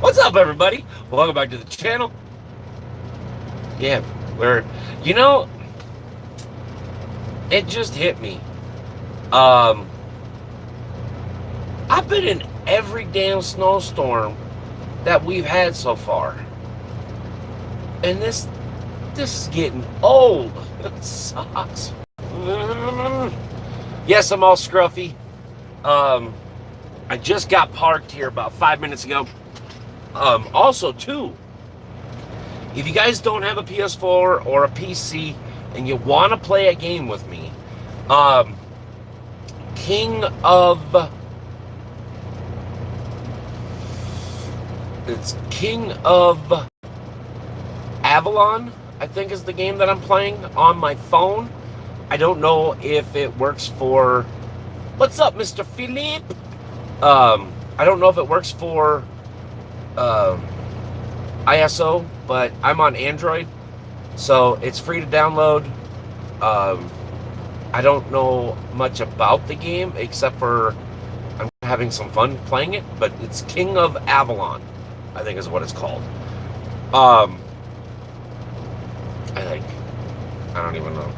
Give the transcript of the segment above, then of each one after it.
What's up, everybody? Welcome back to the channel. Yeah, we're, you know, it just hit me. Um, I've been in every damn snowstorm that we've had so far, and this is getting old. It sucks. Yes, I'm all scruffy. Um, I just got parked here about 5 minutes ago. Also, too, if you guys don't have a PS4 or a PC and you want to play a game with me, um, King of it's King of Avalon, I think is the game that I'm playing on my phone. I don't know if it works for. What's up, Mr. Philippe? I don't know if it works for um, ISO, but I'm on Android, so it's free to download. Um, I don't know much about the game except for I'm having some fun playing it, but it's King of Avalon, I think is what it's called. Um, I think. I don't even know.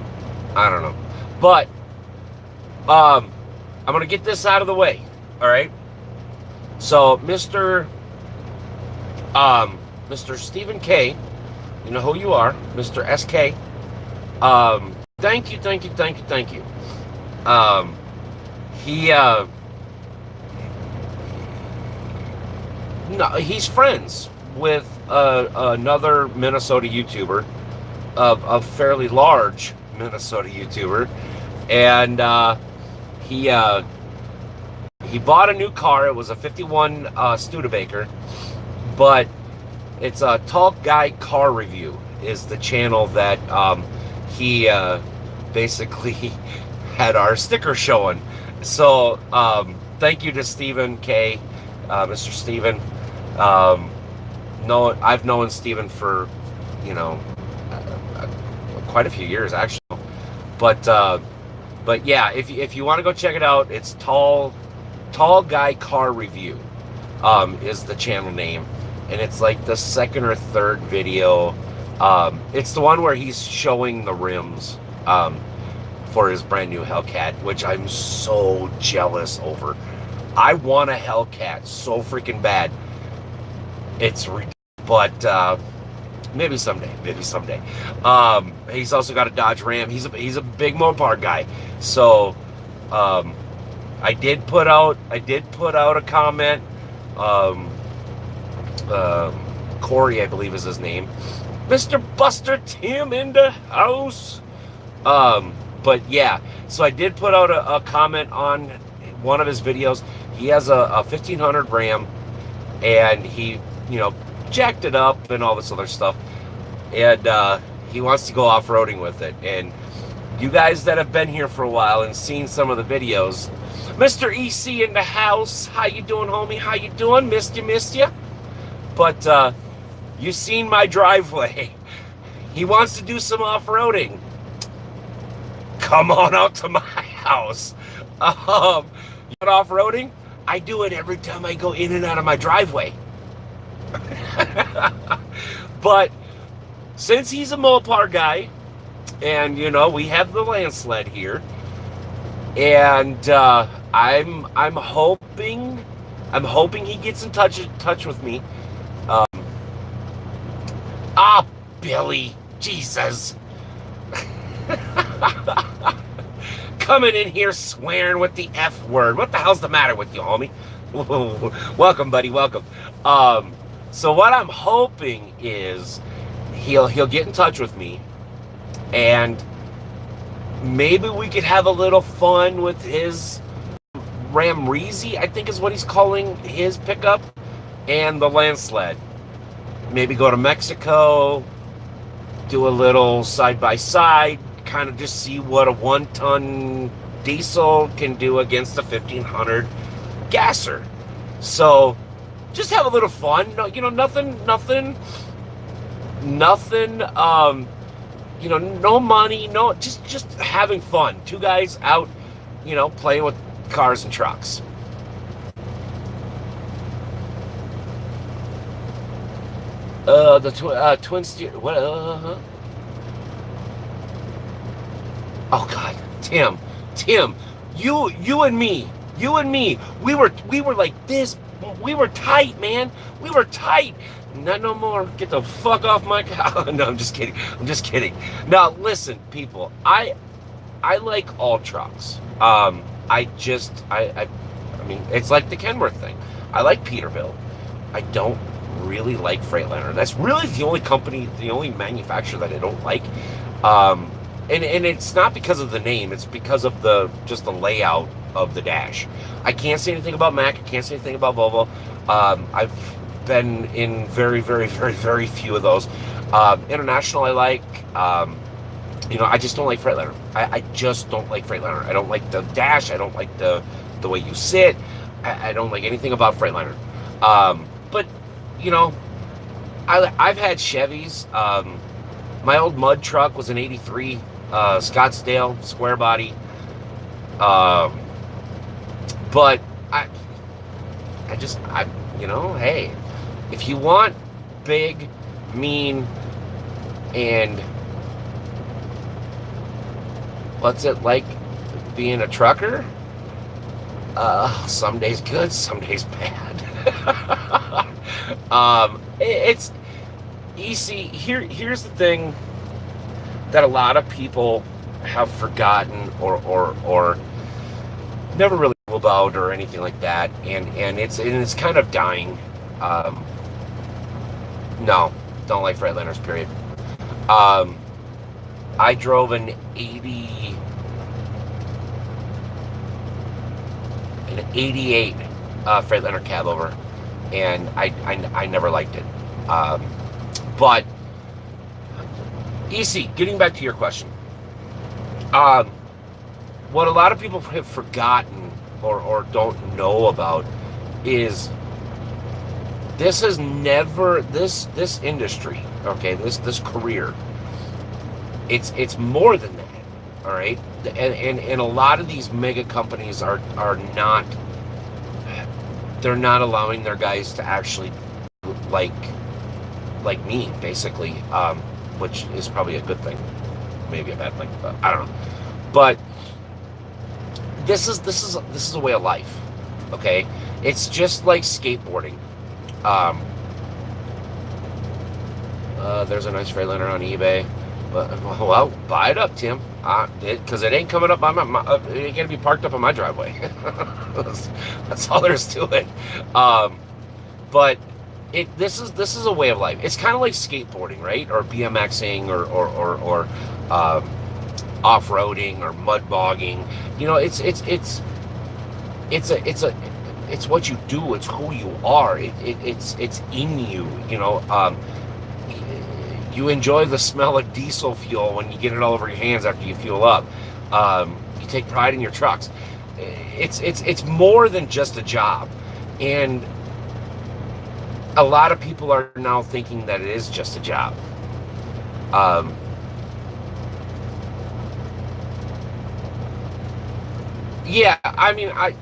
I don't know. But I'm gonna get this out of the way. All right. So, Mr. Stephen K, you know who you are, Mr. SK. Thank you, thank you, thank you, thank you. Um, he no, he's friends with another Minnesota YouTuber, of fairly large Minnesota YouTuber, and he uh, he bought a new car. It was a '51 Studebaker, but it's a Tall Guy Car Review is the channel that he basically had our sticker showing. So thank you to Stephen K, Mr. Stephen. Um, no, I've known Stephen for you know uh, quite a few years actually. But yeah, if you want to go check it out, it's Tall Guy Car Review is the channel name, and it's like the second or third video. It's the one where he's showing the rims for his brand new Hellcat, which I'm so jealous over. I want a Hellcat so freaking bad. It's but maybe someday. Maybe someday. He's also got a Dodge Ram. He's a big Mopar guy. So I did put out a comment. Um, Corey, I believe is his name. Mr. Buster Tim in the house. But yeah, so I did put out a comment on one of his videos. He has a 1500 Ram, and he, jacked it up and all this other stuff. And he wants to go off-roading with it. And you guys that have been here for a while and seen some of the videos, Mr. EC in the house. How you doing, homie? How you doing? Missed you. But you seen my driveway. He wants to do some off-roading. Come on out to my house. Off-roading? I do it every time I go in and out of my driveway. But since he's a Mopar guy, and we have the Landsled here, and I'm hoping he gets in touch with me. Billy, Jesus. Coming in here swearing with the F word. What the hell's the matter with you, homie? Welcome, buddy, welcome. So what I'm hoping is he'll get in touch with me, and maybe we could have a little fun with his Ramreezy, I think is what he's calling his pickup, and the Landsled. Maybe go to Mexico, do a little side-by-side, kind of just see what a 1-ton diesel can do against a 1500 gasser. So just have a little fun. Nothing, no money, no, just having fun. Two guys out, playing with cars and trucks. Twin steer. What? Oh God, Tim, you and me, we were like this. We were tight, man. We were tight. Not no more. Get the fuck off my cow. No, I'm just kidding. I'm just kidding. Now listen, people. I like all trucks. I mean, it's like the Kenworth thing. I like Peterbilt. I don't really like Freightliner. That's really the only company, the only manufacturer that I don't like. Um, and it's not because of the name. It's because of the just the layout of the dash. I can't say anything about Mack. I can't say anything about Volvo. I've been in very, very, very, very few of those. International, I like. I just don't like Freightliner. I just don't like Freightliner. I don't like the dash. I don't like the way you sit. I don't like anything about Freightliner. But you know, I've had Chevys. My old mud truck was an '83 Scottsdale square body. But hey, if you want big, mean, and what's it like being a trucker? Some days good, some days bad. It's you see here's the thing that a lot of people have forgotten or never really knew about or anything like that, and it's kind of dying. No, don't like Freightliners. Period. I drove an 88 Freightliner cab over, and I never liked it. But EC, getting back to your question, what a lot of people have forgotten or don't know about is this has never this industry, okay, this career, it's more than that. All right, and a lot of these mega companies are not, they're not allowing their guys to actually like me, basically, which is probably a good thing, maybe a bad thing, but I don't know. But this is a way of life, okay? It's just like skateboarding. There's a nice Freightliner on eBay. Well, buy it up, Tim. Because it ain't coming up on it ain't gonna be parked up on my driveway. that's all there is to it. But this is a way of life. It's kind of like skateboarding, right? Or BMXing, or off-roading, or mud bogging. You know, it's what you do. It's who you are. It's in you. You know. You enjoy the smell of diesel fuel when you get it all over your hands after you fuel up. You take pride in your trucks. It's more than just a job, and a lot of people are now thinking that it is just a job. Yeah, I mean, I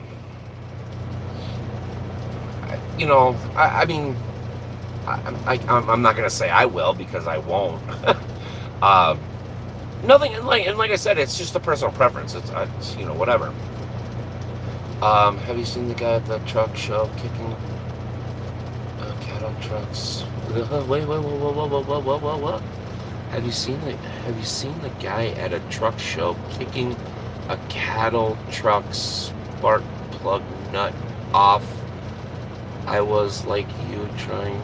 mean. I'm not gonna say I will, because I won't. Nothing, and like I said, it's just a personal preference. It's whatever. Have you seen the guy at the truck show kicking cattle trucks? Wait, what? Have you seen the guy at a truck show kicking a cattle truck spark plug nut off? I was like you trying.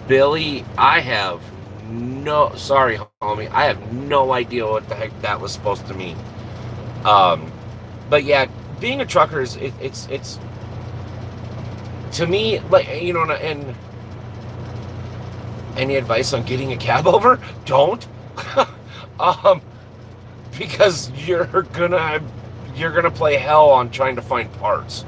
Billy, sorry, homie, I have no idea what the heck that was supposed to mean. But yeah, being a trucker it's to me, like, and any advice on getting a cab over? Don't. Because you're gonna play hell on trying to find parts.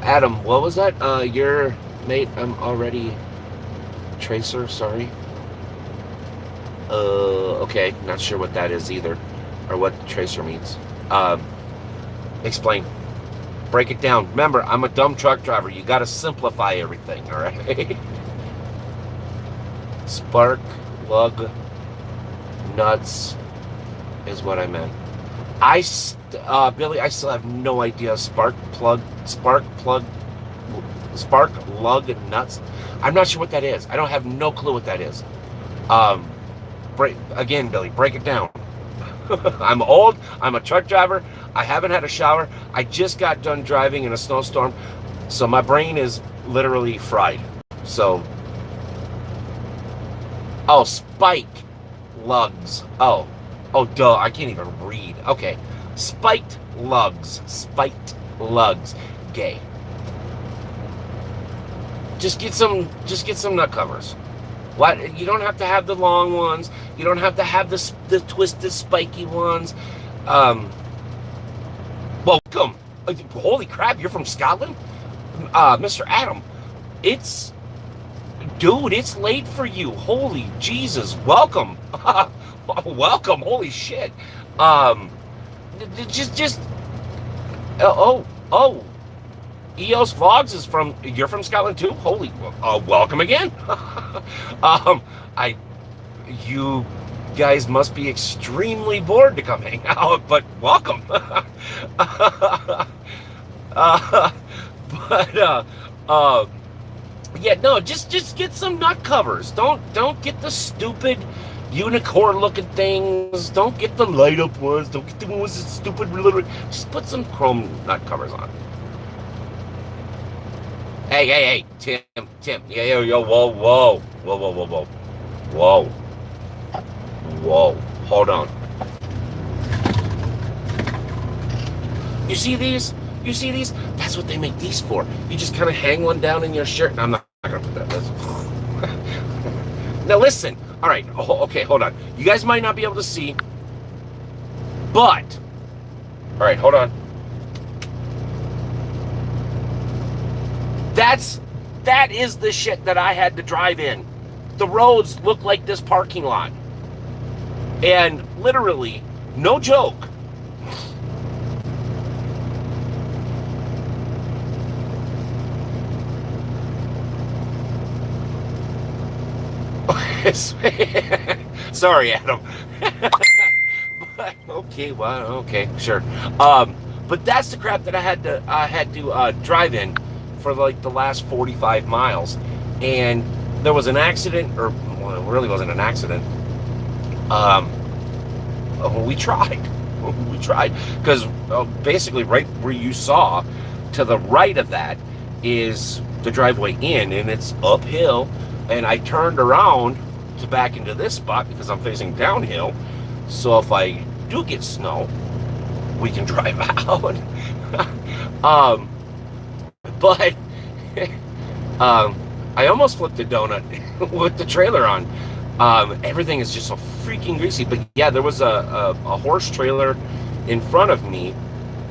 Adam, what was that? Your mate, I'm already Tracer, sorry. Okay, not sure what that is either, or what tracer means. Um, Explain. Break it down. Remember, I'm a dumb truck driver. You got to simplify everything, all right? Spark, lug, nuts is what I meant. Billy, I still have no idea. Spark, lug, nuts. I'm not sure what that is. I don't have no clue what that is. Um, again, Billy, break it down. I'm old. I'm a truck driver. I haven't had a shower. I just got done driving in a snowstorm, so my brain is literally fried. So, oh, spike lugs. Oh, duh. I can't even read. Okay, spiked lugs. Gay. Just get some nut covers. What? You don't have to have the long ones. You don't have to have the twisted, spiky ones. Um, Welcome. Holy crap! You're from Scotland, Mr. Adam. It's Dude. It's late for you. Holy Jesus! Welcome. Welcome. Holy shit. Um, just. Oh. EOS Vlogs is from. You're from Scotland too. Holy. Welcome again. um, I. You guys must be extremely bored to come hang out, but welcome. uh, but yeah, no, just get some nut covers. Don't get the stupid unicorn looking things. Don't get the light up ones. Don't get the ones that stupid little. Just put some chrome nut covers on. Hey, Tim. Yeah, yo, whoa. Hold on. You see these? That's what they make these for. You just kind of hang one down in your shirt. I'm not gonna put that. Now listen. All right. Okay, hold on. You guys might not be able to see, but all right, hold on. That is the shit that I had to drive in. The roads look like this parking lot. And literally, no joke. Sorry, Adam. But, okay, sure. But that's the crap that I had to drive in for like the last 45 miles, and there was an accident, or well, it really wasn't an accident. We tried. Because basically, right where you saw, to the right of that is the driveway in, and it's uphill. And I turned around to back into this spot because I'm facing downhill. So if I do get snow, we can drive out. But I almost flipped a donut with the trailer on. Everything is just so freaking greasy. But yeah, there was a horse trailer in front of me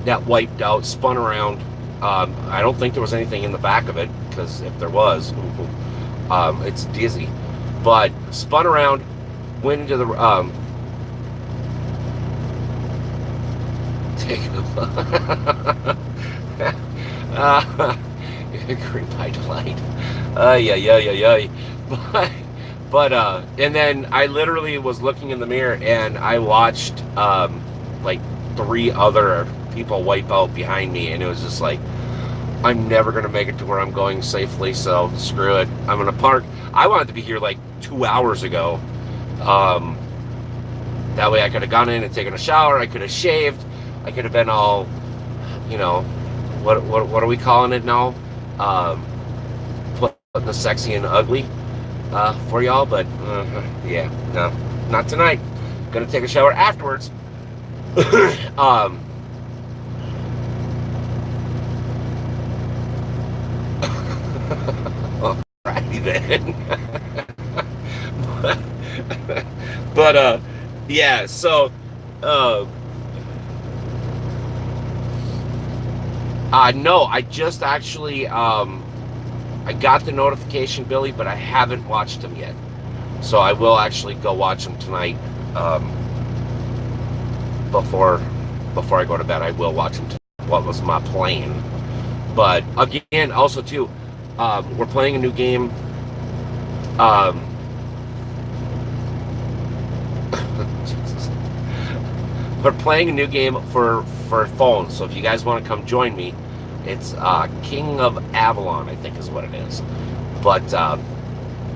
that wiped out, spun around. I don't think there was anything in the back of it, because if there was, it's dizzy. But spun around, went into the take green light light. Yeah. But and then I literally was looking in the mirror and I watched like 3 other people wipe out behind me, and it was just like, I'm never gonna make it to where I'm going safely, so screw it. I'm gonna park. I wanted to be here like 2 hours ago. That way I could have gone in and taken a shower. I could have shaved. I could have been all, what are we calling it now? Putting the sexy and ugly for y'all, but yeah, no, not tonight. Gonna take a shower afterwards. Alrighty then. but yeah, so no, I just actually I got the notification, Billy, but I haven't watched them yet. So I will actually go watch them tonight. Um, before I go to bed, I will watch them. What was my plan? But again, also too, we're playing a new game. Um, we're playing a new game for phones. So if you guys want to come join me, it's King of Avalon, I think is what it is. But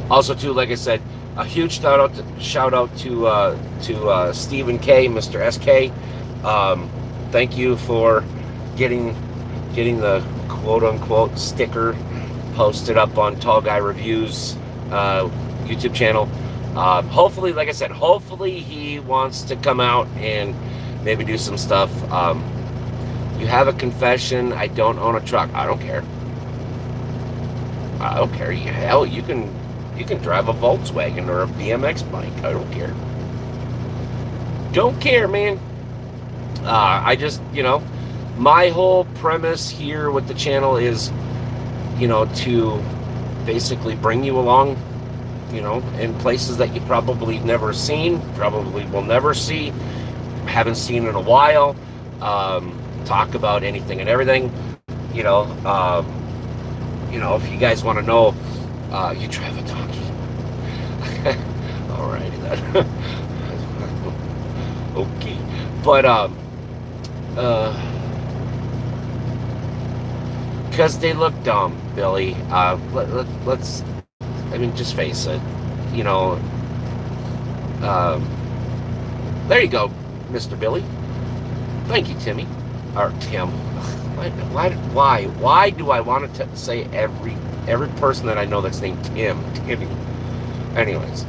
also too, like I said, a huge shout out to Stephen K, Mr. SK. Thank you for getting the quote unquote sticker posted up on Tall Guy Reviews YouTube channel. Hopefully, like I said, hopefully he wants to come out and maybe do some stuff. You have a confession. I don't own a truck. I don't care. I don't care. Hell, you can drive a Volkswagen or a BMX bike. I don't care. Don't care, man. I just, my whole premise here with the channel is, to basically bring you along, in places that you probably never seen, probably will never see, haven't seen in a while. Talk about anything and everything. If you guys want to know, you drive a donkey. Alrighty then. Okay, but because they look dumb, Billy. Let's. I mean, just face it. There you go, Mr. Billy. Thank you, Timmy. Or Tim. Why do I want to say every person that I know that's named Timmy? Anyways,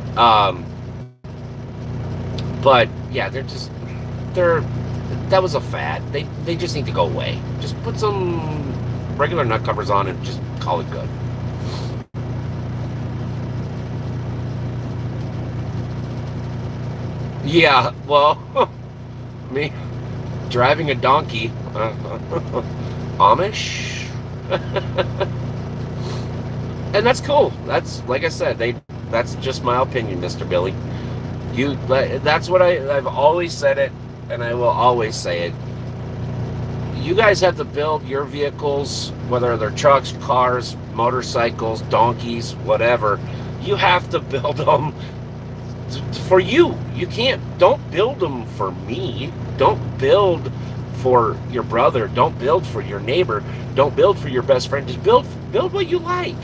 but yeah, that was a fad. They just need to go away. Just put some regular nut covers on and just call it good. Yeah, well, me driving a donkey, Amish, and that's cool. That's, like I said, that's just my opinion, Mr. Billy. That's what I've always said it, and I will always say it. You guys have to build your vehicles, whether they're trucks, cars, motorcycles, donkeys, whatever. You have to build them for you. Don't build them for me. Don't build for your brother. Don't build for your neighbor. Don't build for your best friend. Just build what you like.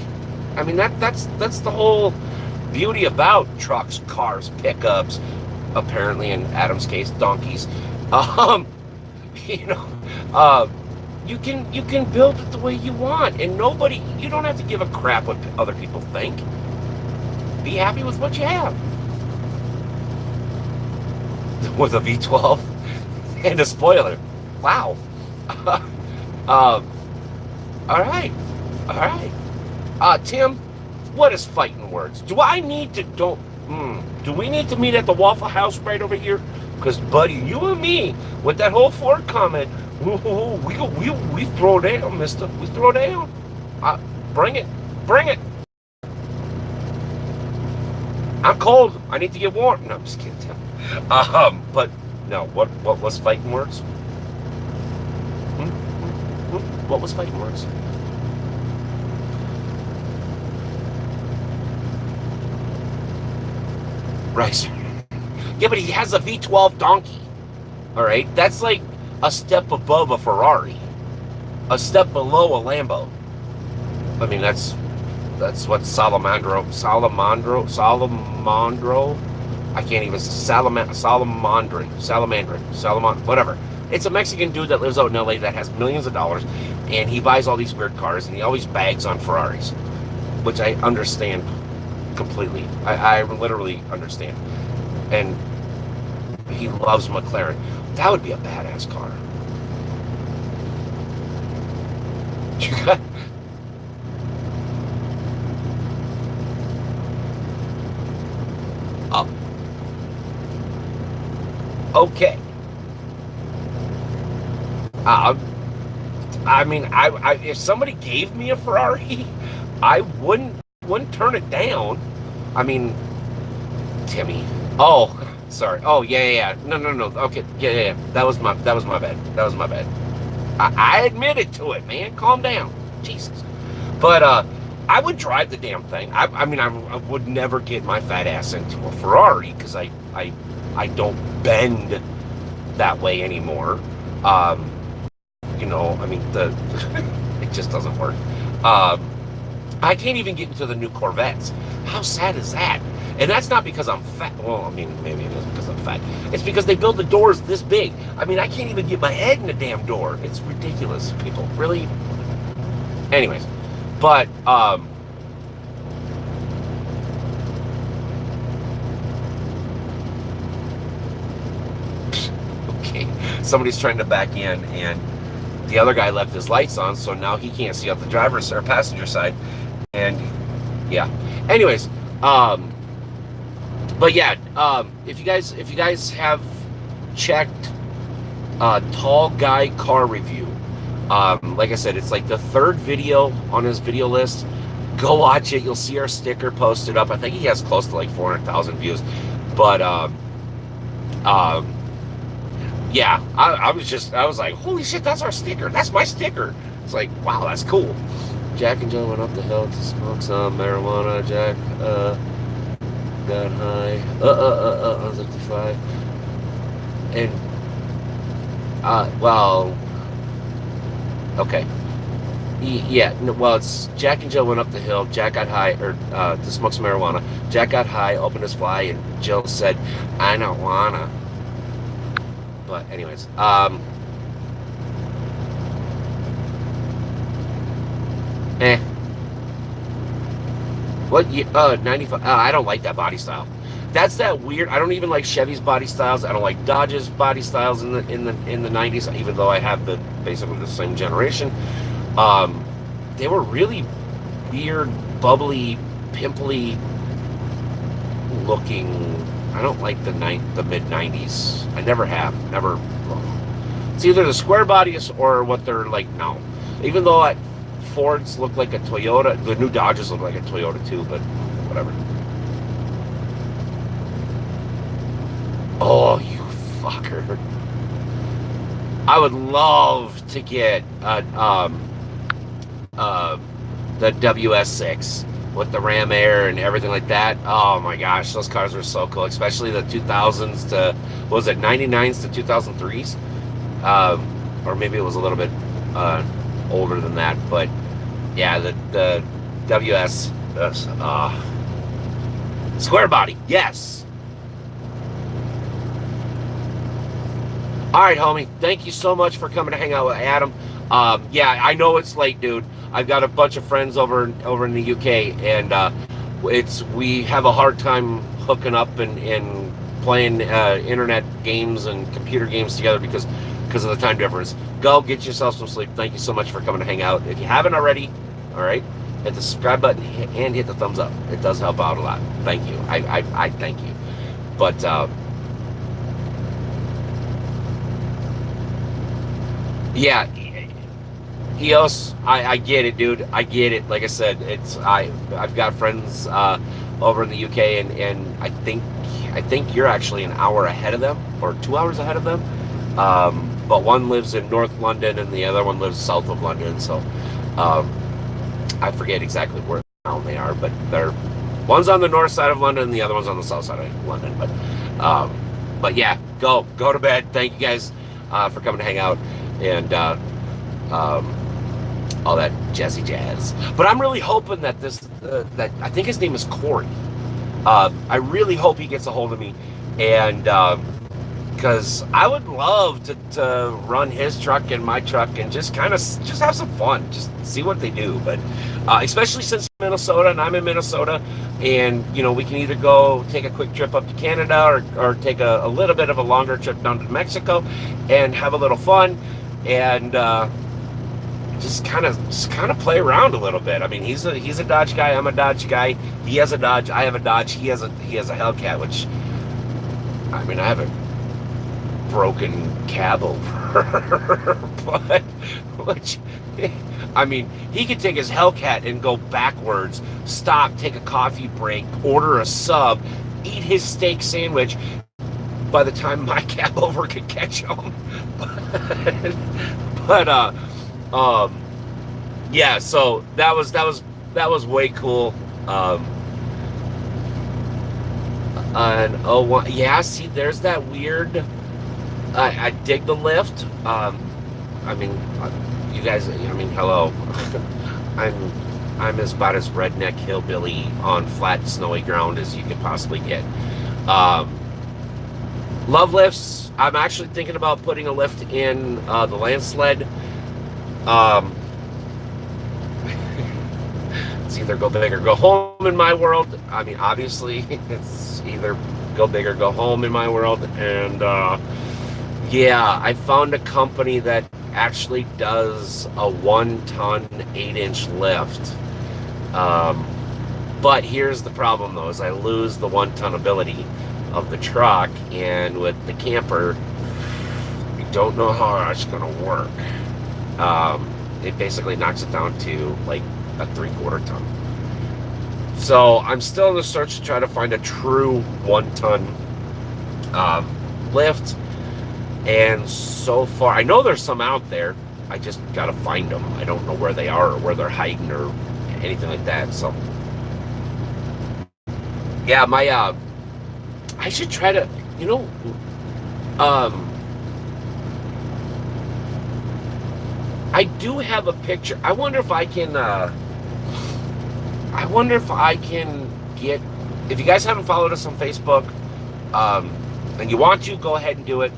I mean, that's the whole beauty about trucks, cars, pickups, apparently in Adam's case, donkeys. You can build it the way you want, and you don't have to give a crap what other people think. Be happy with what you have. With a V12 and a spoiler. Wow. All right. Tim, what is fighting words? Do we need to meet at the Waffle House right over here? Because, buddy, you and me, with that whole Ford comment, we throw down, mister. We throw down. Bring it. I'm cold. I need to get warm. No, I'm just kidding, Tim. But no, what was fighting words? What was fighting words? Right. Yeah, but he has a V12 donkey. All right, that's like a step above a Ferrari, a step below a Lambo. I mean, that's what Salamandro. I can't even Salamandrin, whatever. It's a Mexican dude that lives out in LA that has millions of dollars, and he buys all these weird cars, and he always bags on Ferraris, which I understand completely. I literally understand. And he loves McLaren. That would be a badass car. Oh. Okay. I mean, if somebody gave me a Ferrari, I wouldn't turn it down. I mean, Timmy. Oh, sorry. Oh, yeah. No. Okay, yeah. That was my bad. That was my bad. I admitted to it, man. Calm down. Jesus. But I would drive the damn thing. I mean, I would never get my fat ass into a Ferrari because I don't bend that way anymore. Um, I mean, it just doesn't work. Um, I can't even get into the new Corvettes. How sad is that? And that's not because I'm fat. Well, I mean, maybe it is because I'm fat. It's because they build the doors this big. I mean, I can't even get my head in the damn door. It's ridiculous, people. Really? Anyways, but, okay. Somebody's trying to back in, and the other guy left his lights on, so now he can't see out the driver's or passenger side. And, yeah. Anyways, but yeah, if you guys have checked Tall Guy Car Review, like I said, it's like the third video on his video list. Go watch it. You'll see our sticker posted up. I think he has close to like 400,000 views. But yeah, I was like, holy shit, that's our sticker. That's my sticker. It's like, wow, that's cool. Jack and Jill went up the hill to smoke some marijuana. Jack got high. On 55. And well, okay. Yeah, well, it's Jack and Jill went up the hill. Jack got high, or to smoke some marijuana. Jack got high, opened his fly, and Jill said, "I don't wanna." But anyways, What? 95. I don't like that body style. That's that weird. I don't even like Chevy's body styles. I don't like Dodge's body styles in the 90s. Even though I have basically the same generation. They were really weird, bubbly, pimply looking. I don't like the mid 90s. I never have. Never. It's either the square bodies or what they're like now. Even though Fords look like a Toyota, the new Dodges look like a Toyota too, but whatever. Oh, you fucker. I would love to get the WS6 with the Ram Air and everything like that. Oh my gosh, those cars were so cool, especially the 2000s to, what was it, 99s to 2003s? Or maybe it was a little bit older than that, but yeah, the WS square body, yes. All right, homie, thank you so much for coming to hang out with Adam. Yeah, I know it's late, dude. I've got a bunch of friends over in the UK, and we have a hard time hooking up and playing internet games and computer games together because of the time difference. Go get yourself some sleep. Thank you so much for coming to hang out. If you haven't already, all right, hit the subscribe button and hit the thumbs up. It does help out a lot. Thank you. I thank you. But yeah, EOS, I get it, dude. I get it. Like I said, I've got friends over in the UK, and I think you're actually an hour ahead of them or 2 hours ahead of them. But one lives in North London and the other one lives south of London. So I forget exactly where they are, but one's on the north side of London and the other one's on the south side of London. But yeah, go to bed. Thank you guys for coming to hang out and all that jazzy jazz. But I'm really hoping that that I think his name is Corey. I really hope he gets a hold of me, and because I would love to run his truck and my truck and just have some fun, just see what they do. But especially since Minnesota and I'm in Minnesota, and we can either go take a quick trip up to Canada or take a little bit of a longer trip down to Mexico and have a little fun and just kind of play around a little bit. I mean, he's a Dodge guy, I'm a Dodge guy. He has a Dodge, I have a Dodge. He has a Hellcat, which, I mean, I have a broken cab over, but which, I mean, he could take his Hellcat and go backwards, stop, take a coffee break, order a sub, eat his steak sandwich by the time my cab over could catch him. but um, yeah. So that was way cool. Um, and oh yeah, see, there's that weird. I dig the lift. I mean, you guys. I mean, hello. I'm about as redneck hillbilly on flat snowy ground as you could possibly get. Um, love lifts. I'm actually thinking about putting a lift in the Landsled. Um, it's either go big or go home in my world. I mean, obviously, it's either go big or go home in my world. And yeah, I found a company that actually does a 1-ton, 8-inch lift. But here's the problem, though, is I lose the 1-ton ability of the truck, and with the camper, I don't know how that's going to work. It basically knocks it down to like a 3/4 ton. So I'm still in the search to try to find a true 1-ton lift. And so far, I know there's some out there. I just gotta find them. I don't know where they are or where they're hiding or anything like that. So yeah, I should try to, um, I do have a picture. I wonder if I can get, if you guys haven't followed us on Facebook, and you want to, go ahead and do it.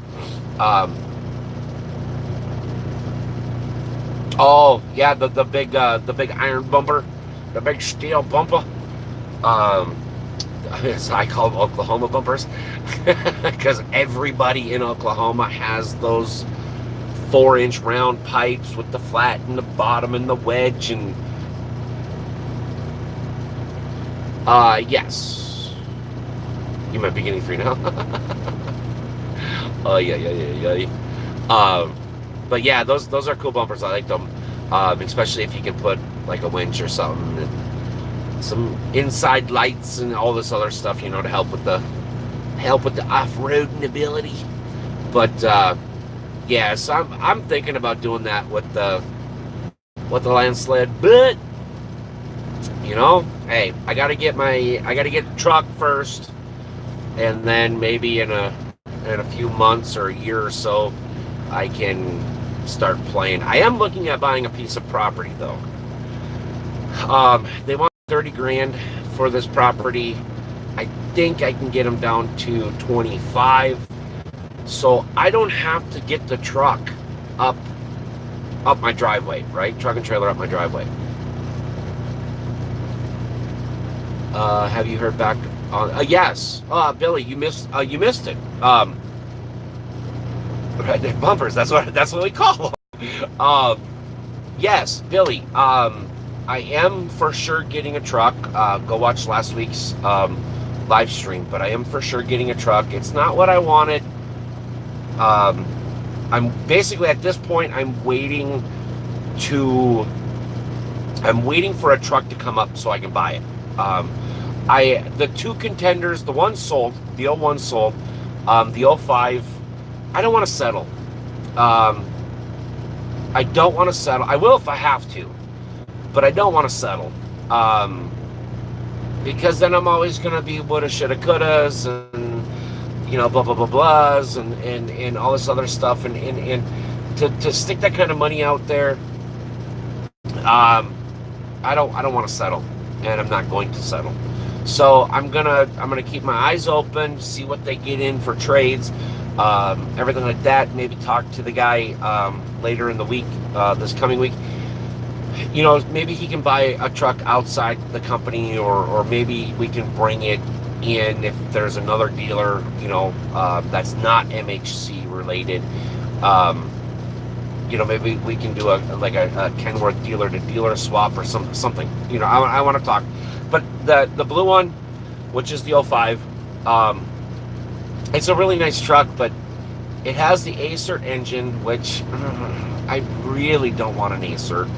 Oh yeah, the big iron bumper, the big steel bumper. So I call them Oklahoma bumpers because everybody in Oklahoma has those 4-inch round pipes with the flat in the bottom and the wedge. And yes, you might be getting 3 now. Oh yeah. But yeah, those are cool bumpers. I like them, especially if you can put like a winch or something, and some inside lights and all this other stuff, to help with the off-roading ability. But yeah, so I'm thinking about doing that with the Landsled. But hey, I gotta get the truck first, and then maybe in a few months or a year or so, I can start playing. I am looking at buying a piece of property, though. They want 30 grand for this property. I think I can get them down to 25, so I don't have to get the truck up my driveway, right? Truck and trailer up my driveway. Have you heard back on? Yes, Billy, you missed it. Redneck bumpers. That's what we call them. Yes, Billy. I am for sure getting a truck. Go watch last week's live stream, but I am for sure getting a truck. It's not what I wanted. I'm basically at this point. I'm waiting for a truck to come up so I can buy it. The 2 contenders, the one sold, the 01 sold, the 05. I don't want to settle. I don't want to settle. I will if I have to, but I don't want to settle. Because then I'm always going to be woulda, shoulda, couldas, and blah blah blah blahs, and all this other stuff, and to stick that kind of money out there, I don't want to settle, and I'm not going to settle. So I'm gonna keep my eyes open, see what they get in for trades. Everything like that. Maybe talk to the guy later in the week, this coming week. Maybe he can buy a truck outside the company, or maybe we can bring it in if there's another dealer, that's not MHC related. Maybe we can do a Kenworth dealer to dealer swap or something. I want to talk. But the blue one, which is the 05, it's a really nice truck, but it has the Acer engine, which I really don't want an Acer.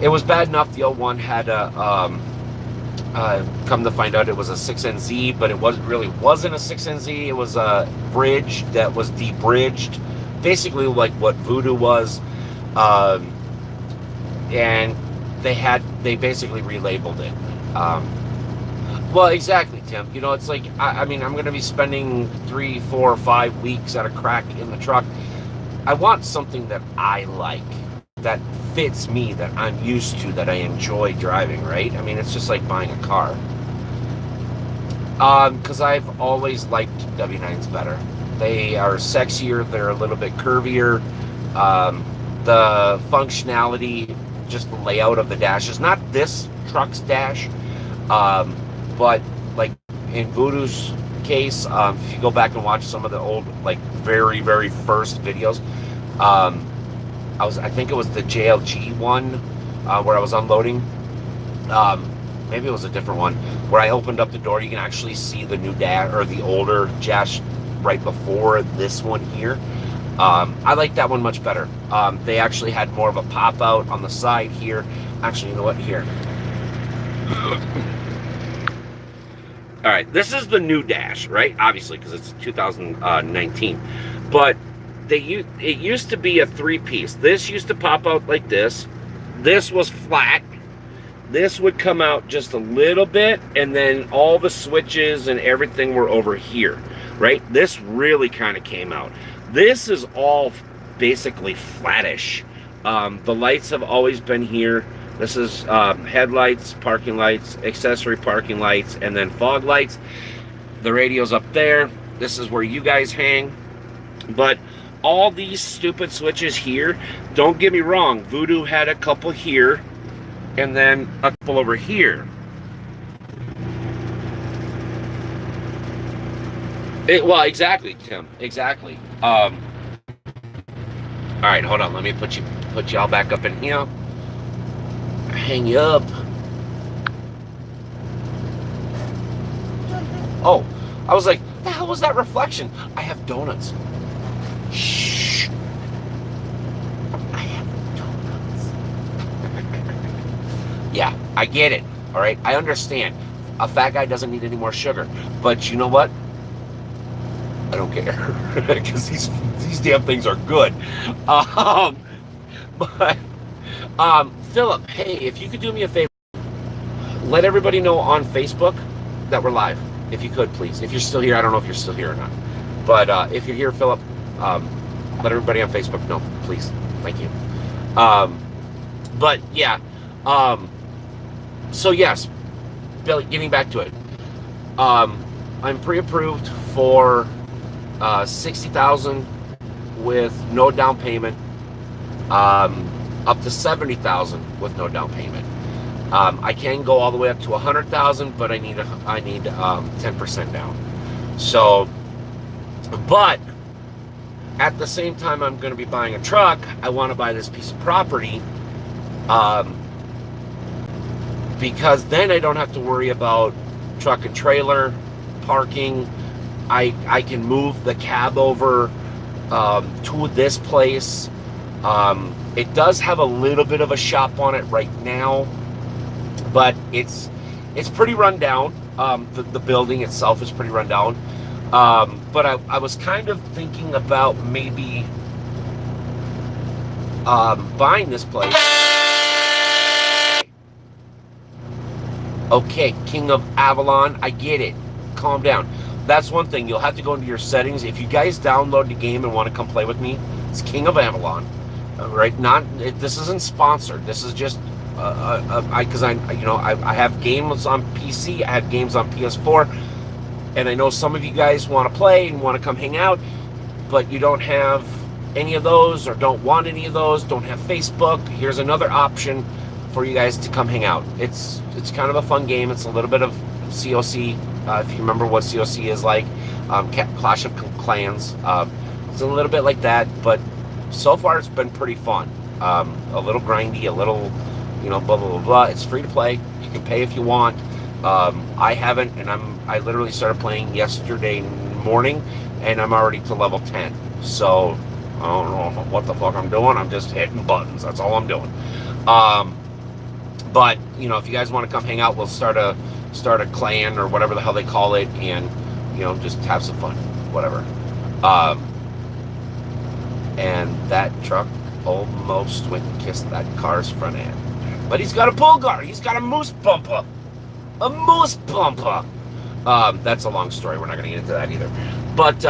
It was bad enough the 01 had a Come to find out, it was a 6NZ, but it wasn't a 6NZ. It was a bridge that was debridged, basically like what Voodoo was, um, and they basically relabeled it. Well, exactly, Tim. You know, it's like I mean, I'm going to be spending 3, 4, 5 weeks at a crack in the truck. I want something that I like, that fits me, that I'm used to, that I enjoy driving, right? I mean, it's just like buying a car. Because I've always liked W9s better. They are sexier, they're a little bit curvier. The functionality, just the layout of the dash is not this truck's dash, but like in Voodoo's case, if you go back and watch some of the old, like very, very first videos, I think it was the JLG one where I was unloading. Maybe it was a different one where I opened up the door. You can actually see the new dash, or the older dash, right before this one here. I like that one much better. They actually had more of a pop out on the side here. Actually, you know what? Here. All right, this is the new dash, right? Obviously, because it's 2019. But it used to be a three-piece. This used to pop out like this. This was flat. This would come out just a little bit, and then all the switches and everything were over here, right? This really kind of came out. This is all basically flattish. The lights have always been here. This is headlights, parking lights, accessory parking lights, and then fog lights. The radio's up there. This is where you guys hang. But all these stupid switches here, don't get me wrong, Voodoo had a couple here, and then a couple over here. Well, exactly, Tim. Exactly. All right, hold on. Let me put y'all back up in here. Hang you up. Oh, I was like, the hell was that reflection? I have donuts. Shh. I have donuts. Yeah, I get it. All right, I understand. A fat guy doesn't need any more sugar. But you know what? I don't care. Because these damn things are good. But Philip, hey, if you could do me a favor, let everybody know on Facebook that we're live. If you could, please. If you're still here, I don't know if you're still here or not. But if you're here, Philip, let everybody on Facebook know, please. Thank you. But yeah. So yes, Billy, getting back to it. I'm pre-approved for $60,000 with no down payment. Up to $70,000 with no down payment. I can go all the way up to $100,000, but I need 10% down. So, but at the same time, I'm going to be buying a truck. I want to buy this piece of property, because then I don't have to worry about truck and trailer parking. I can move the cab over to this place. It does have a little bit of a shop on it right now, but it's pretty run down. The building itself is pretty run down. But I was kind of thinking about maybe buying this place. Okay, King of Avalon, I get it. Calm down. That's one thing. You'll have to go into your settings. If you guys download the game and want to come play with me, it's King of Avalon. Right? This isn't sponsored. This is just because I have games on PC. I have games on PS4, and I know some of you guys want to play and want to come hang out, but you don't have any of those, or don't want any of those. Don't have Facebook. Here's another option for you guys to come hang out. It's kind of a fun game. It's a little bit of COC, if you remember what COC is like, Clash of Clans. It's a little bit like that, but so far it's been pretty fun. A little grindy, a little, blah, blah, blah, blah. It's free to play. You can pay if you want. I haven't, and I literally started playing yesterday morning, and I'm already to level 10. So I don't know what the fuck I'm doing. I'm just hitting buttons. That's all I'm doing. But if you guys want to come hang out, we'll start a start a clan or whatever the hell they call it, and just have some fun, whatever. Um, and that truck almost went and kissed that car's front end. But he's got a pull guard. He's got a moose bumper. A moose bumper. That's a long story. We're not going to get into that either. But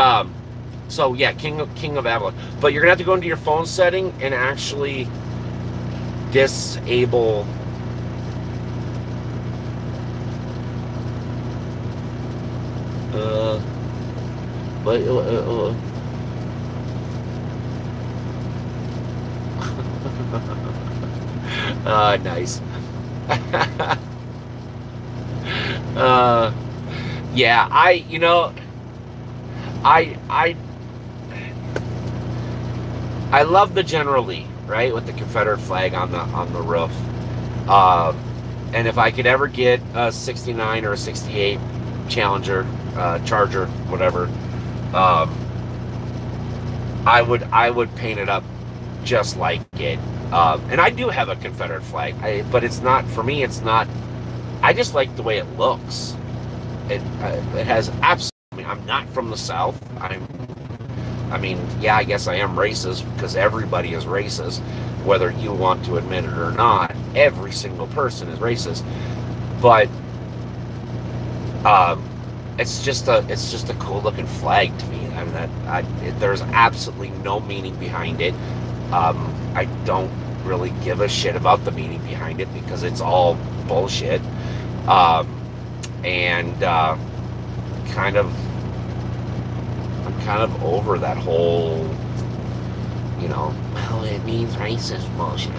so yeah, King of Avalon. But you're gonna have to go into your phone setting and actually disable. Nice. Yeah, I love the General Lee, right, with the Confederate flag on the roof. And if I could ever get a 69 or a 68 Challenger, Charger, whatever, I would paint it up just like it. And I do have a Confederate flag, but it's not, for me, it's not, I just like the way it looks. It has absolutely, I'm not from the South. I mean, yeah, I guess I am racist because everybody is racist, whether you want to admit it or not. Every single person is racist, but it's just a cool looking flag to me. I mean, there's absolutely no meaning behind it. I don't really give a shit about the meaning behind it because it's all bullshit. And I'm kind of over that whole, well, it means racist bullshit.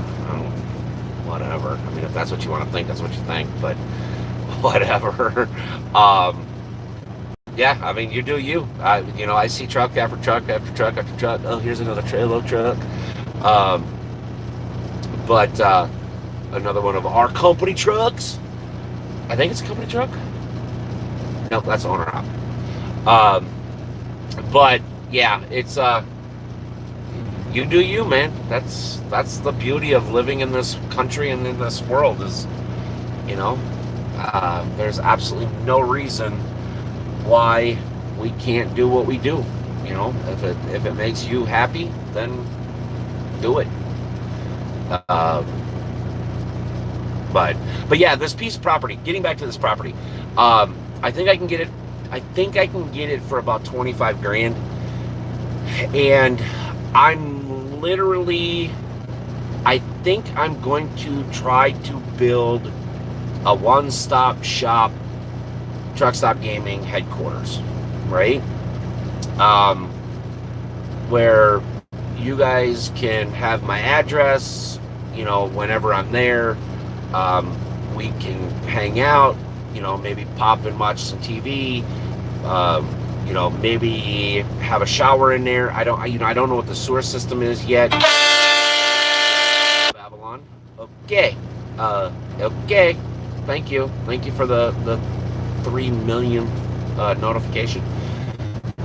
Whatever. I mean, if that's what you want to think, that's what you think, but whatever. Yeah, I mean, you do you. I see truck after truck after truck after truck. Oh, here's another trailer truck. But another one of our company trucks. I think it's a company truck. Nope, that's owner op. But yeah, it's you do you, man. That's the beauty of living in this country and in this world is, there's absolutely no reason why we can't do what we do. If it makes you happy, then do it. But yeah, this piece of property, getting back to this property, I think I can get it for about 25 grand. And I think I'm going to try to build a one-stop shop Truck Stop Gaming headquarters, right? Where you guys can have my address, whenever I'm there. We can hang out, maybe pop and watch some TV, maybe have a shower in there. I don't know what the sewer system is yet. Babylon. Okay. Okay. Thank you for the 3 million notification.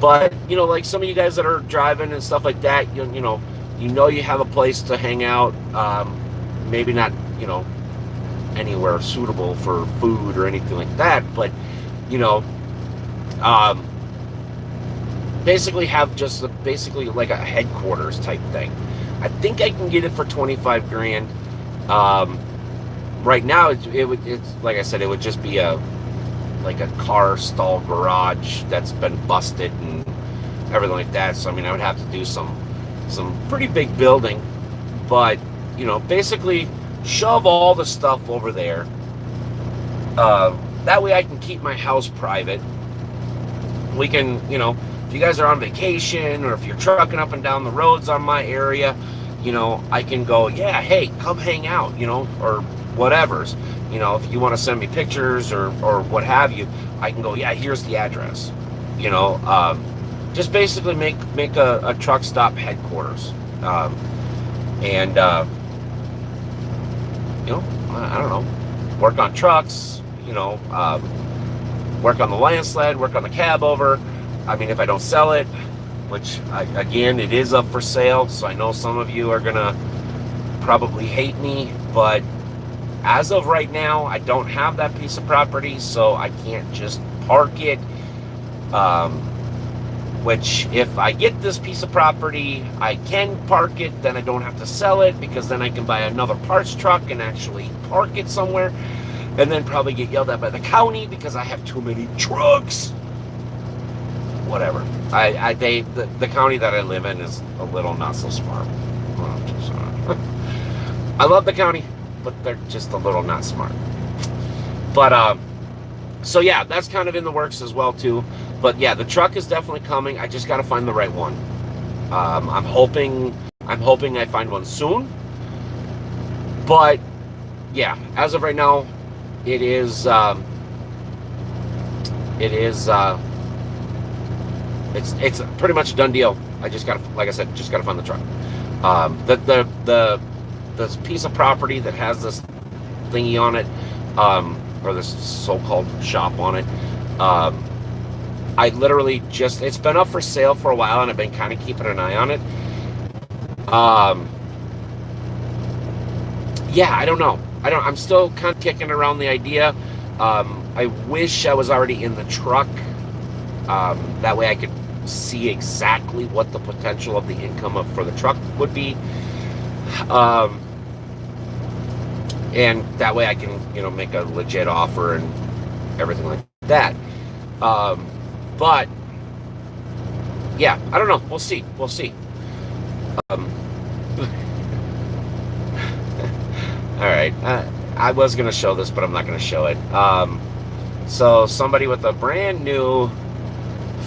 But like some of you guys that are driving and stuff like that, you have a place to hang out. Maybe not anywhere suitable for food or anything like that, but basically have just basically like a headquarters type thing. I think I can get it for 25 grand. Right now it's like I said, it would just be a car stall garage that's been busted and everything like that. So I mean, I would have to do some pretty big building, but basically shove all the stuff over there. That way I can keep my house private. We can, if you guys are on vacation or if you're trucking up and down the roads on my area, I can go, yeah, hey, come hang out, or whatever's. If you want to send me pictures or what have you, I can go, yeah, here's the address. Just basically make a truck stop headquarters. And I don't know, work on trucks, work on the landsled, work on the cab over. I mean, if I don't sell it, which again, it is up for sale, so I know some of you are gonna probably hate me, but As of right now, I don't have that piece of property, so I can't just park it. Which, if I get this piece of property, I can park it, then I don't have to sell it, because then I can buy another parts truck and actually park it somewhere, and then probably get yelled at by the county because I have too many trucks. Whatever. The county that I live in is a little not so smart. I love the county, but they're just a little not smart. But so yeah, that's kind of in the works as well too. But yeah, the truck is definitely coming. I just got to find the right one. I'm hoping I find one soon. But yeah, as of right now, it's pretty much a done deal. I just got to, like I said, just got to find the truck. This piece of property that has this thingy on it, or this so-called shop on it, I literally just, it's been up for sale for a while, and I've been kind of keeping an eye on it. Yeah, I don't know. I'm still kind of kicking around the idea. I wish I was already in the truck. That way I could see exactly what the potential of the income for the truck would be. And that way I can, make a legit offer and everything like that. But yeah, I don't know. We'll see. All right. I was going to show this, but I'm not going to show it. So somebody with a brand new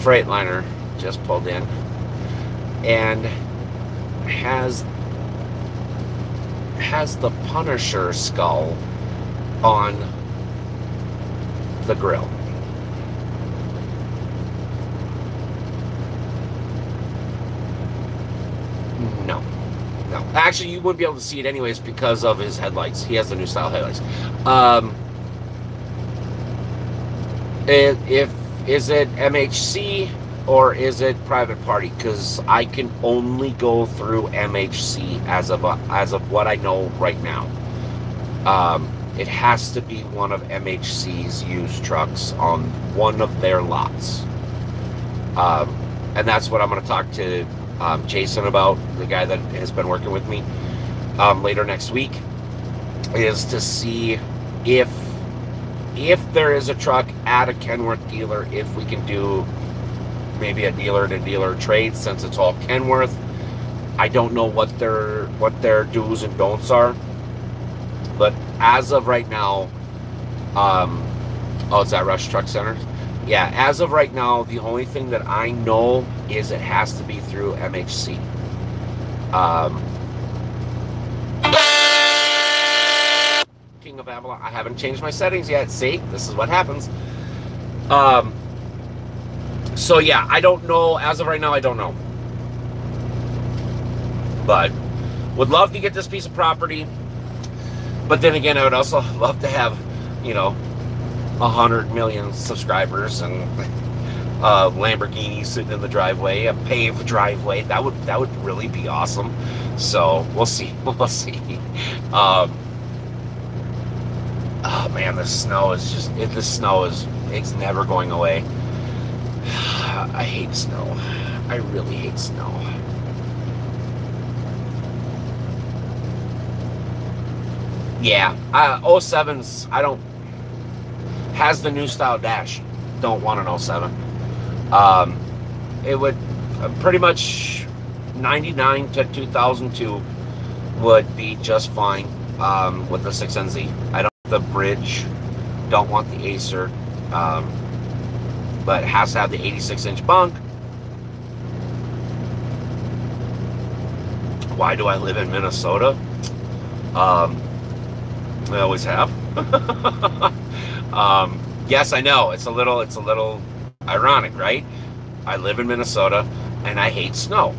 Freightliner just pulled in and has the Punisher skull on the grill. No. Actually, you wouldn't be able to see it anyways because of his headlights. He has the new style headlights. Is it MHC or is it private party? Because I can only go through MHC as of what I know right now. It has to be one of MHC's used trucks on one of their lots. And that's what I'm going to talk to Jason about, the guy that has been working with me, later next week, is to see if there is a truck at a Kenworth dealer, if we can do maybe a dealer-to-dealer trade, since it's all Kenworth. I don't know what their do's and don'ts are, but as of right now, it's at Rush Truck Center. Yeah, as of right now, the only thing that I know is it has to be through MHC. King of Avalon. I haven't changed my settings yet. See, this is what happens. So yeah, I don't know. As of right now, I don't know. But would love to get this piece of property. But then again, I would also love to have, 100 million subscribers and Lamborghini sitting in the driveway, a paved driveway. That would really be awesome. So we'll see. Oh man, the snow is it's never going away. I hate snow. I really hate snow. Yeah, 07's, has the new style dash. Don't want an 07. It would pretty much 99 to 2002 would be just fine with the 6NZ. I don't want the bridge, don't want the Acer, but it has to have the 86-inch bunk. Why do I live in Minnesota? I always have. Yes, I know. It's a little ironic, right? I live in Minnesota and I hate snow.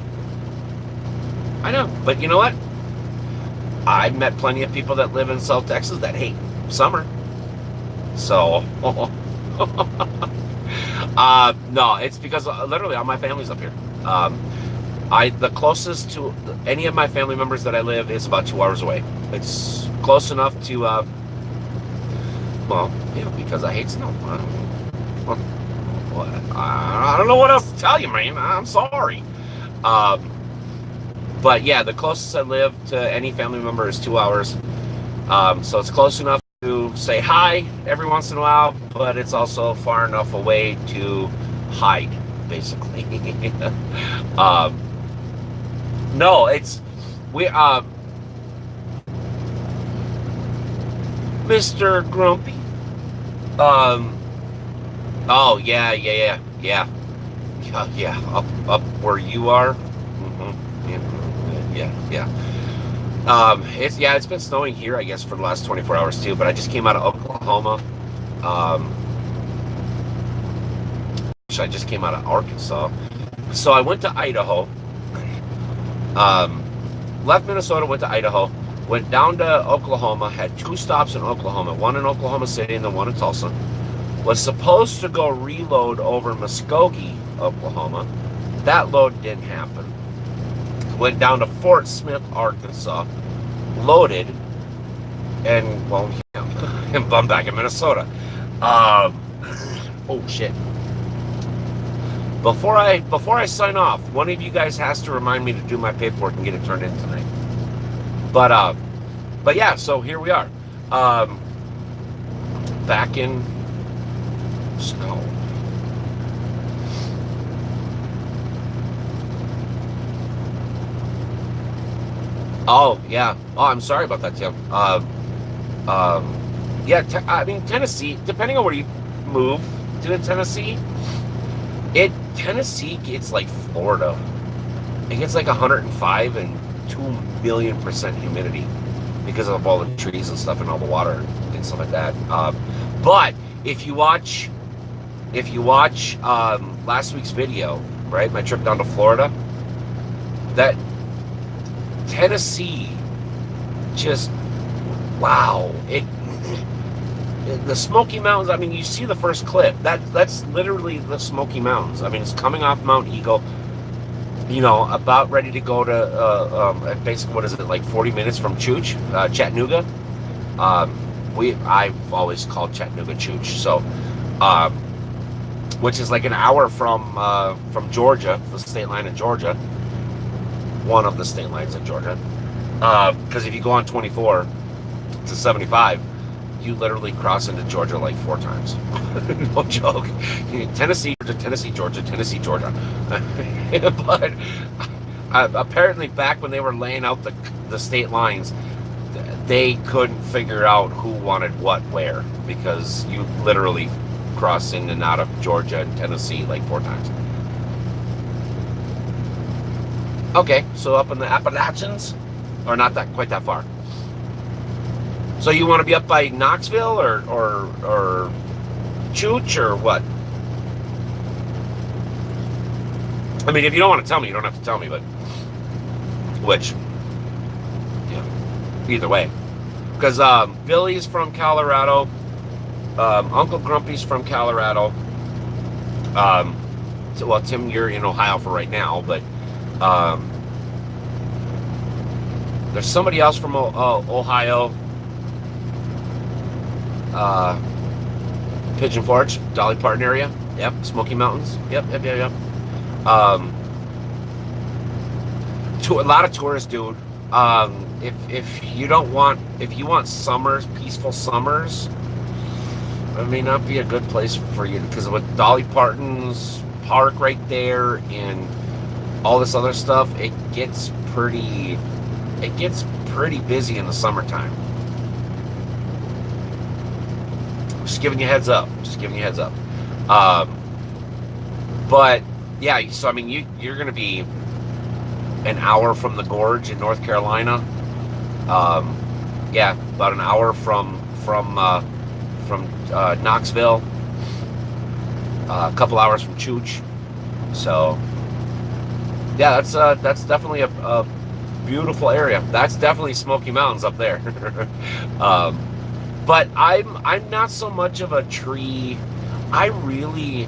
I know, but you know what? I've met plenty of people that live in South Texas that hate summer. So, no, it's because literally all my family's up here. The closest to any of my family members that I live is about 2 hours away. It's close enough to Well, yeah, because I hate snow. Well, I don't know what else to tell you, man. I'm sorry. Um, but yeah, the closest I live to any family member is 2 hours. So it's close enough to say hi every once in a while, but it's also far enough away to hide, basically. um, no, it's we. Mr. Grumpy. Um. Oh yeah, yeah, yeah, yeah, yeah. Up where you are. Yeah, yeah. It's been snowing here, I guess, for the last 24 hours too. But I just came out of Oklahoma. Um, I just came out of Arkansas. So I went to Idaho. Um, left Minnesota, went to Idaho, went down to Oklahoma, had 2 stops in Oklahoma, one in Oklahoma City and then one in Tulsa. Was supposed to go reload over Muskogee, Oklahoma. That load didn't happen. Went down to Fort Smith, Arkansas, loaded, and well, yeah, and I'm back in Minnesota. Oh shit. Before I sign off, one of you guys has to remind me to do my paperwork and get it turned in tonight. But yeah, so here we are. Back in snow. Oh yeah. Oh, I'm sorry about that, Tim. Yeah. I mean, Tennessee. Depending on where you move to in Tennessee, Tennessee gets like Florida. It gets like 105 and 2,000,000% humidity because of all the trees and stuff and all the water and stuff like that. But if you watch last week's video, right, my trip down to Florida, that Tennessee just wow the Smoky Mountains. I mean, you see the first clip. That's literally the Smoky Mountains. I mean, it's coming off Mount Eagle. You know, about ready to go to basically what is it, like 40 minutes from Chooch, Chattanooga. I've always called Chattanooga Chooch. So, which is like an hour from Georgia, the state line in Georgia. One of the state lines in Georgia. Because if you go on 24 to 75, you literally cross into Georgia like 4 times. No joke. Tennessee, Georgia. But apparently back when they were laying out the state lines, they couldn't figure out who wanted what where, because you literally cross in and out of Georgia and Tennessee like 4 times. Okay, so up in the Appalachians, or not that quite that far. So you want to be up by Knoxville or Chooch or what? I mean, if you don't want to tell me, you don't have to tell me, but which, yeah, either way. Because Billy's from Colorado, Uncle Grumpy's from Colorado. Well, Tim, you're in Ohio for right now, but there's somebody else from Ohio. Pigeon Forge, Dolly Parton area. Yep, Smoky Mountains. Yep. To a lot of tourists, dude. If you want summers, peaceful summers, it may not be a good place for you, because with Dolly Parton's park right there and all this other stuff, it gets pretty busy in the summertime. Just giving you heads up. But yeah, so I mean, you're going to be an hour from the Gorge in North Carolina. Yeah, about an hour from Knoxville. A couple hours from Chooch. So yeah, that's definitely a beautiful area. That's definitely Smoky Mountains up there. But I'm not so much of a tree. I really.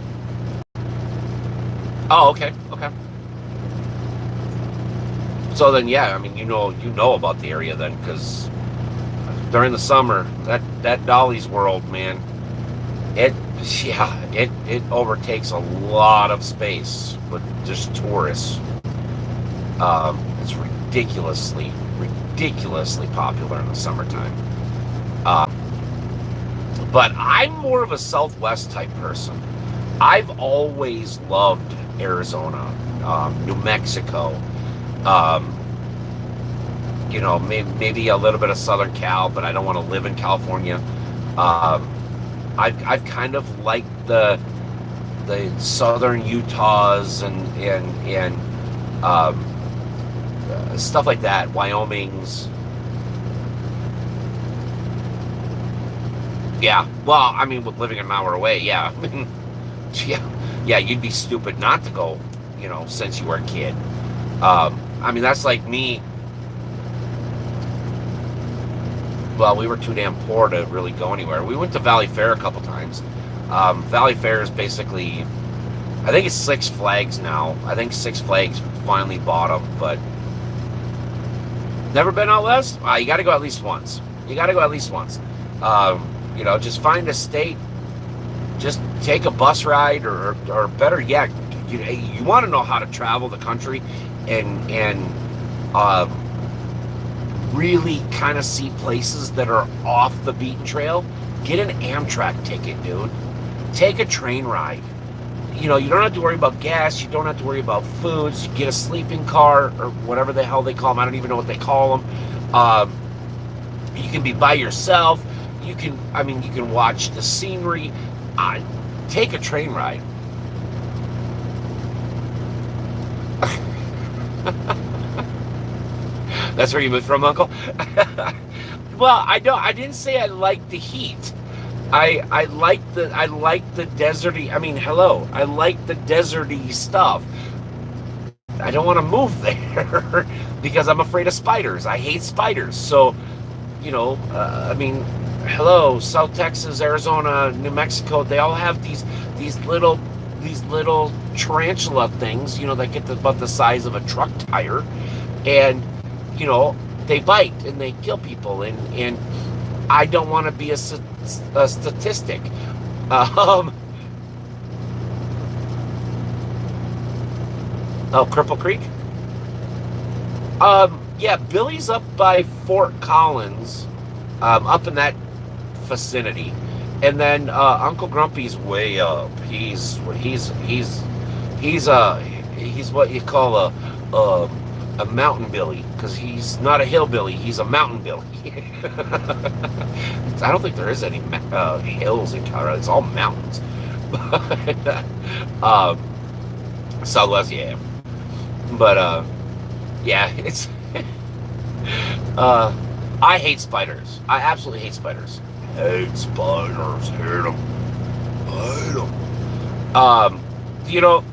Oh, okay. So then, yeah, I mean, you know about the area then, because during the summer, that Dolly's World, man, it it overtakes a lot of space with just tourists. It's ridiculously popular in the summertime. Uh, but I'm more of a Southwest type person. I've always loved Arizona, New Mexico, um, maybe a little bit of Southern Cal, but I don't want to live in California. Um, I've kind of liked the Southern Utahs and stuff like that, Wyoming's. Yeah, well, I mean, with living an hour away, yeah. Yeah, you'd be stupid not to go, since you were a kid. I mean, that's like me. Well, we were too damn poor to really go anywhere. We went to Valley Fair a couple times. Valley Fair is basically, I think it's Six Flags now. I think Six Flags finally bought them, but never been out west? You got to go at least once. Just find a state, just take a bus ride, or better yet, you want to know how to travel the country and really kind of see places that are off the beaten trail. Get an Amtrak ticket, dude. Take a train ride. You don't have to worry about gas. You don't have to worry about foods. You get a sleeping car or whatever the hell they call them. I don't even know what they call them. You can be by yourself. You can watch the scenery. Take a train ride. That's where you moved from, Uncle? Well, I didn't say I liked the heat. I like the deserty. I mean, hello. I like the deserty stuff. I don't want to move there because I'm afraid of spiders. I hate spiders. So, I mean, hello, South Texas, Arizona, New Mexico. They all have these little tarantula things, that get about the size of a truck tire, and they bite and they kill people, and I don't want to be a statistic. Oh, Cripple Creek. Yeah, Billy's up by Fort Collins, up in that vicinity, and then Uncle Grumpy's way up. He's what you call a mountain Billy, because he's not a hillbilly, he's a mountain Billy. I don't think there is any hills in Colorado. It's all mountains. Southwest, yeah. But yeah, it's I hate spiders. I absolutely hate spiders. Hate spiders. Hate them. Hate them.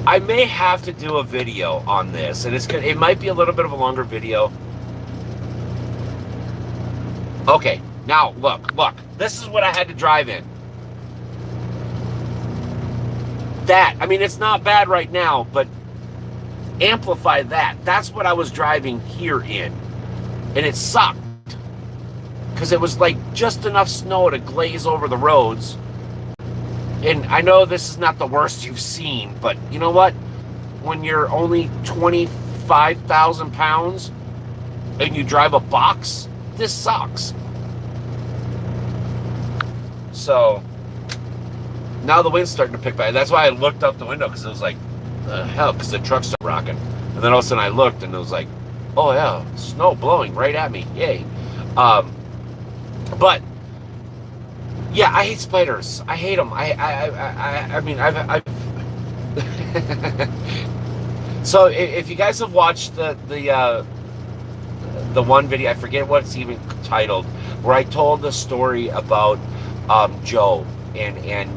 I may have to do a video on this, and it might be a little bit of a longer video. Okay, now look. This is what I had to drive in. It's not bad right now, but amplify that. That's what I was driving here in, and it sucked because it was like just enough snow to glaze over the roads. And I know this is not the worst you've seen, but you know what? When you're only 25,000 pounds and you drive a box, this sucks. So now the wind's starting to pick back. That's why I looked out the window, because it was like, the hell, because the truck started rocking. And then all of a sudden I looked and it was like, oh yeah, snow blowing right at me. Yay. But yeah, I hate spiders. I hate them. I mean, I've So if you guys have watched the one video, I forget what it's even titled, where I told the story about Joe, and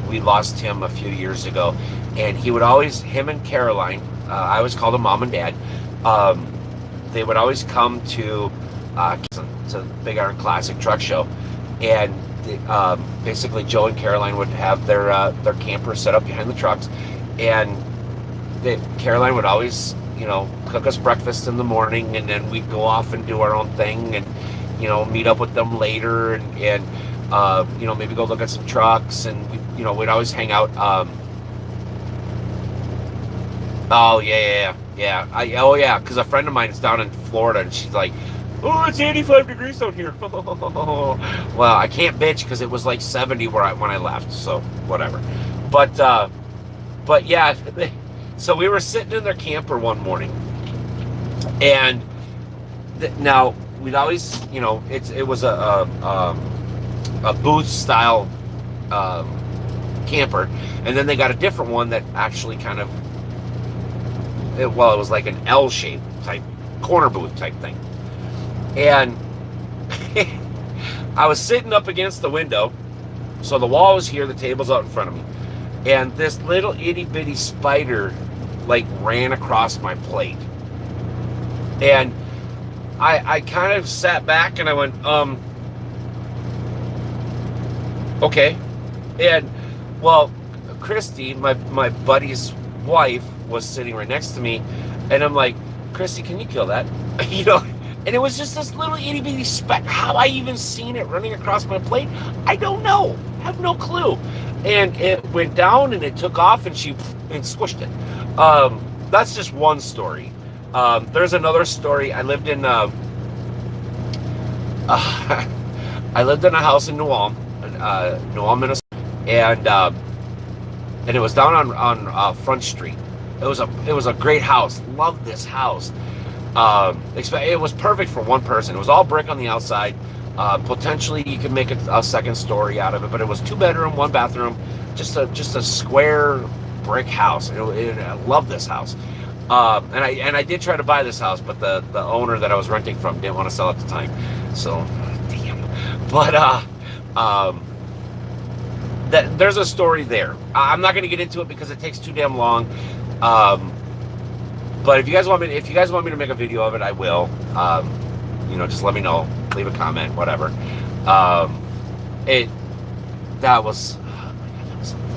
we lost him a few years ago, and him and Caroline, I always called them Mom and Dad, they would always come to Big Iron Classic Truck Show, and basically Joe and Caroline would have their camper set up behind the trucks, and Caroline would always cook us breakfast in the morning, and then we'd go off and do our own thing, and meet up with them later, and maybe go look at some trucks, and we'd always hang out. Oh yeah, because a friend of mine is down in Florida, and she's like, "Oh, it's 85 degrees out here." Well, I can't bitch because it was like 70 when I left, so whatever. But yeah, so we were sitting in their camper one morning, and now we'd always, it was a booth style camper, and then they got a different one that actually kind of, it was like an L shape type corner booth type thing, and I was sitting up against the window, so the wall was here, the table's out in front of me, and this little itty bitty spider like ran across my plate, and I kind of sat back and I went, okay. And well, Christy, my buddy's wife, was sitting right next to me, and I'm like, Christy, can you kill that? And it was just this little itty bitty speck. How I even seen it running across my plate, I don't know. I have no clue. And it went down and it took off, and she squished it. That's just one story. There's another story. I lived in I lived in a house in New Ulm, Minnesota, and it was down on Front Street. It was a great house. Loved this house. It was perfect for one person. It was all brick on the outside. Potentially you could make a second story out of it, but it was 2-bedroom, 1-bathroom, just a square brick house. I loved this house. And I did try to buy this house, but the owner that I was renting from didn't want to sell at the time. So, damn. But there's a story there. I'm not going to get into it because it takes too damn long. But if you guys want me to make a video of it, I will. Just let me know. Leave a comment, whatever. That was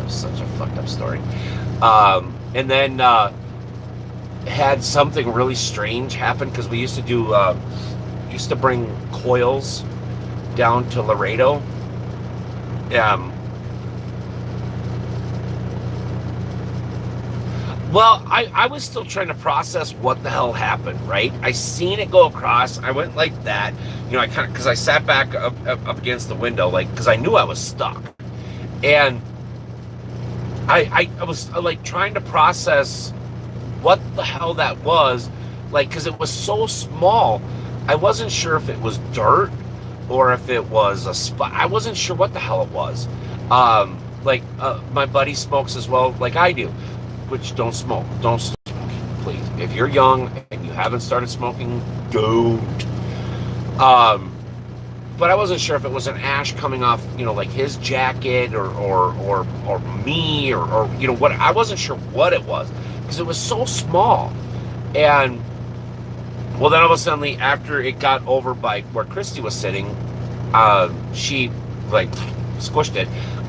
such a fucked up story. And then had something really strange happen, because we used to bring coils down to Laredo. Well, I was still trying to process what the hell happened, right? I seen it go across. I went like that, because I sat back up against the window, like, because I knew I was stuck, and I was like trying to process what the hell that was, like, because it was so small. I wasn't sure if it was dirt or if it was a spot. I wasn't sure what the hell it was. My buddy smokes as well, like I do. Which, don't smoke, please. If you're young and you haven't started smoking, don't. But I wasn't sure if it was an ash coming off, like his jacket or me or what. I wasn't sure what it was because it was so small. And well, then all of a sudden, after it got over by where Christy was sitting, she like squished it.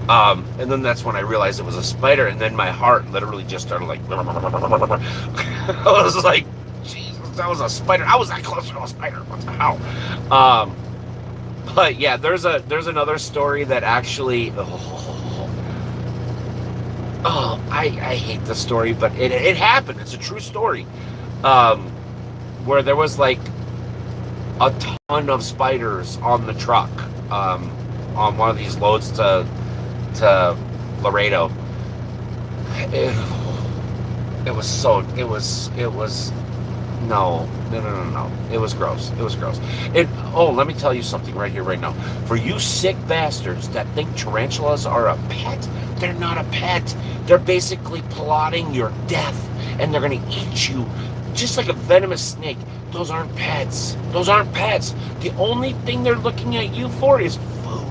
And then that's when I realized it was a spider, and then my heart literally just started like, I was like, Jesus, that was a spider. I was that close to a spider. What the hell? But yeah, there's another story that actually, I hate the story, but it happened. It's a true story, where there was like a ton of spiders on the truck, on one of these loads to Laredo. It was no. It was gross. Let me tell you something right here, right now. For you sick bastards that think tarantulas are a pet, they're not a pet. They're basically plotting your death, and they're gonna eat you just like a venomous snake. Those aren't pets. The only thing they're looking at you for is food.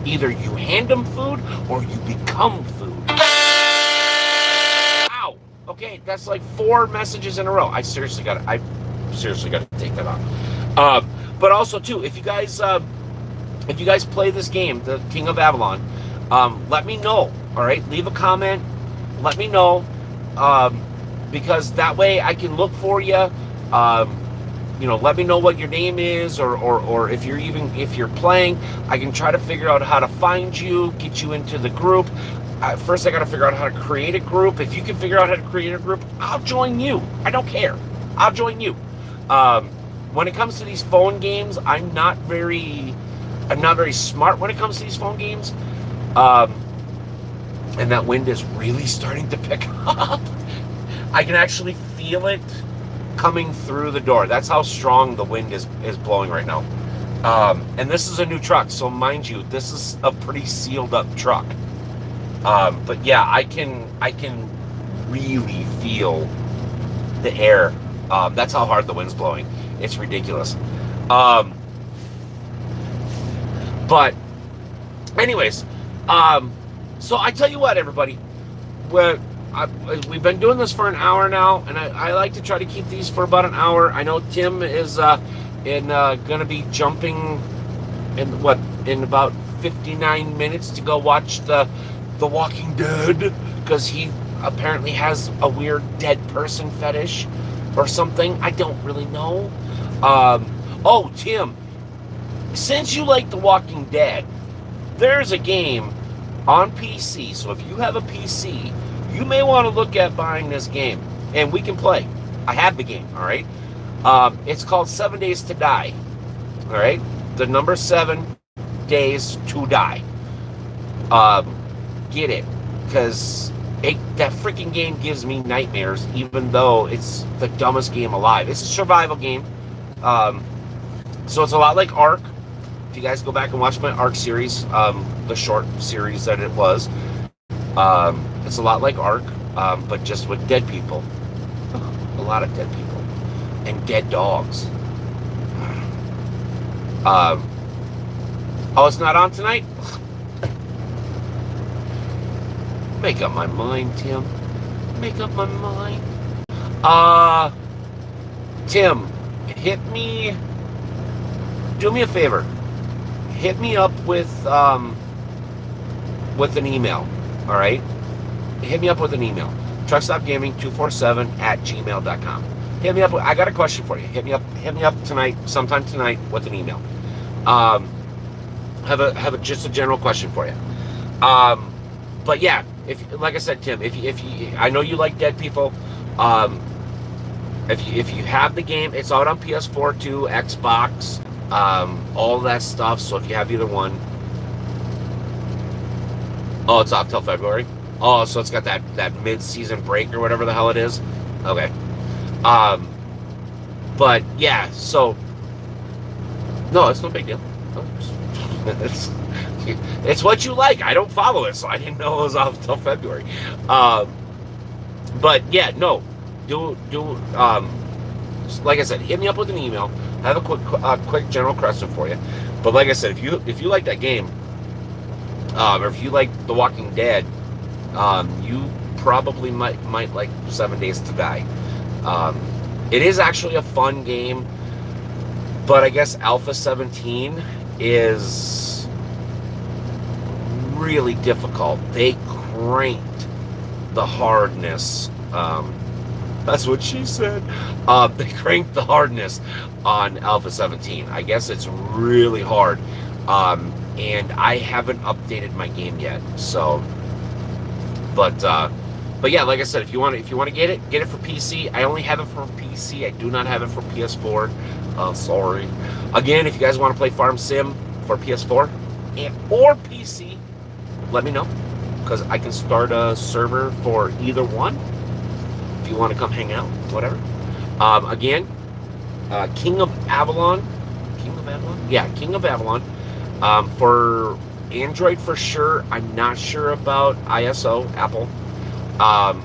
Either you hand them food or you become food. Ow! Okay, that's like 4 messages in a row. I seriously got to take that off. But also too, if you guys play this game, the King of Avalon, let me know. All right, leave a comment. Let me know. because that way I can look for you. Let me know what your name is, or if you're playing, I can try to figure out how to find you, get you into the group. First, I got to figure out how to create a group. If you can figure out how to create a group, I'll join you. I don't care. I'll join you. When it comes to these phone games, I'm not very smart when it comes to these phone games. And that wind is really starting to pick up. I can actually feel it coming through the door. That's how strong the wind is blowing right now. And this is a new truck, so mind you, this is a pretty sealed up truck. But yeah, I can really feel the air. That's how hard the wind's blowing. It's ridiculous. But anyways, so I tell you what, everybody, we've been doing this for an hour now, and I like to try to keep these for about an hour. I know Tim is gonna be jumping in about 59 minutes to go watch the Walking Dead, because he apparently has a weird dead person fetish or something. I don't really know. Oh, Tim, since you like The Walking Dead, there's a game on PC. So if you have a PC, you may want to look at buying this game, and we can play. I have the game, all right? It's called 7 Days to Die, all right? The number 7 Days to Die. Get it, because that freaking game gives me nightmares, even though it's the dumbest game alive. It's a survival game. So it's a lot like Ark. If you guys go back and watch my Ark series, the short series that it was, it's a lot like Ark, but just with dead people. A lot of dead people. And dead dogs. Oh, it's not on tonight? Make up my mind, Tim. Make up my mind. Tim, do me a favor. Hit me up with an email, all right? Hit me up with an email. truckstopgaming247@gmail.com. Hit me up. I got a question for you. Hit me up tonight, sometime tonight, with an email. Have just a general question for you. But yeah, like I said, Tim, if you, I know you like dead people. If you have the game, it's out on PS4 too, Xbox, all that stuff. So if you have either one, it's off till February. Oh, so it's got that mid-season break or whatever the hell it is. Okay. But yeah, so no, it's no big deal. It's what you like. I don't follow it, so I didn't know it was off till February. But yeah, no, like I said, hit me up with an email. I have a quick general question for you. But like I said, if you like that game, or if you like The Walking Dead, you probably might like 7 Days to Die. It is actually a fun game, but I guess Alpha 17 is really difficult. They cranked the hardness. That's what she said. They cranked the hardness on Alpha 17. I guess it's really hard. And I haven't updated my game yet. So, but yeah, like I said, if you want to get it for PC. I only have it for PC. I do not have it for PS4. Sorry. Again, if you guys want to play Farm Sim for PS4 or PC, let me know, because I can start a server for either one. If you want to come hang out, whatever. Again, King of Avalon. Yeah, King of Avalon. For Android for sure. I'm not sure about ISO, Apple. I'm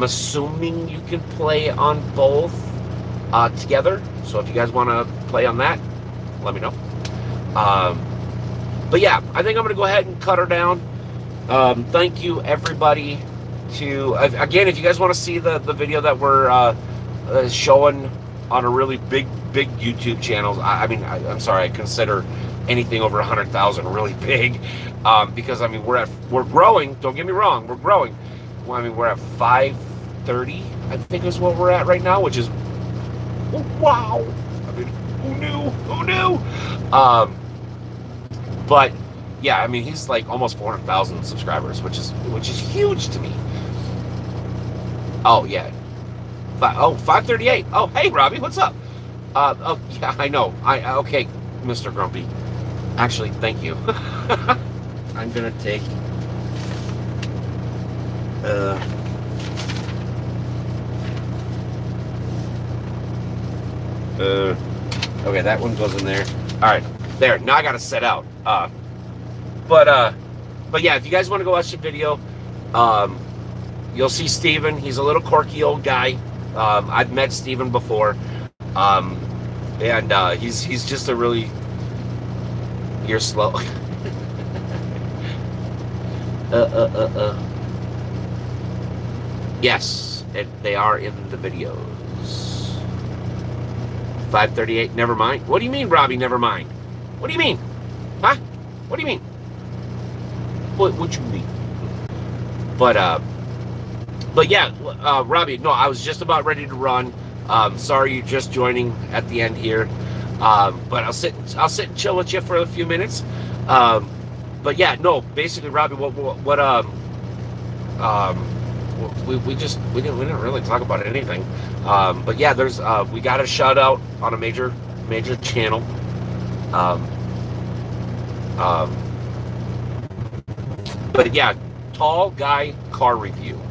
assuming you can play on both together. So if you guys want to play on that, let me know. But yeah, I think I'm going to go ahead and cut her down. Thank you, everybody. Again, if you guys want to see the video that we're showing on a really big YouTube channel, I'm sorry, I consider anything over 100,000 really big, because I mean we're growing. Don't get me wrong, we're growing. Well, I mean we're at 530, I think is what we're at right now, which is, wow. I mean, who knew? Who knew? But yeah, I mean, he's like almost 400,000 subscribers, which is huge to me. Oh yeah, 538. Oh, hey Robbie, what's up? Oh yeah, I know. Okay, Mr. Grumpy. Actually, thank you. I'm gonna take. Okay, that one goes in there. All right, there. Now I gotta set out. But yeah, if you guys want to go watch the video, you'll see Steven. He's a little quirky old guy. I've met Steven before, and he's just a really. You're slow. Yes, they are in the videos. 538. Never mind. What do you mean, Robbie? Never mind. What do you mean? Huh? What do you mean? What you mean? But yeah, Robbie. No, I was just about ready to run. Sorry, you're just joining at the end here. But I'll sit and chill with you for a few minutes. But yeah, no. Basically, Robbie, we didn't really talk about anything. But yeah, there's we got a shout out on a major channel. But yeah, Tall Guy Car Review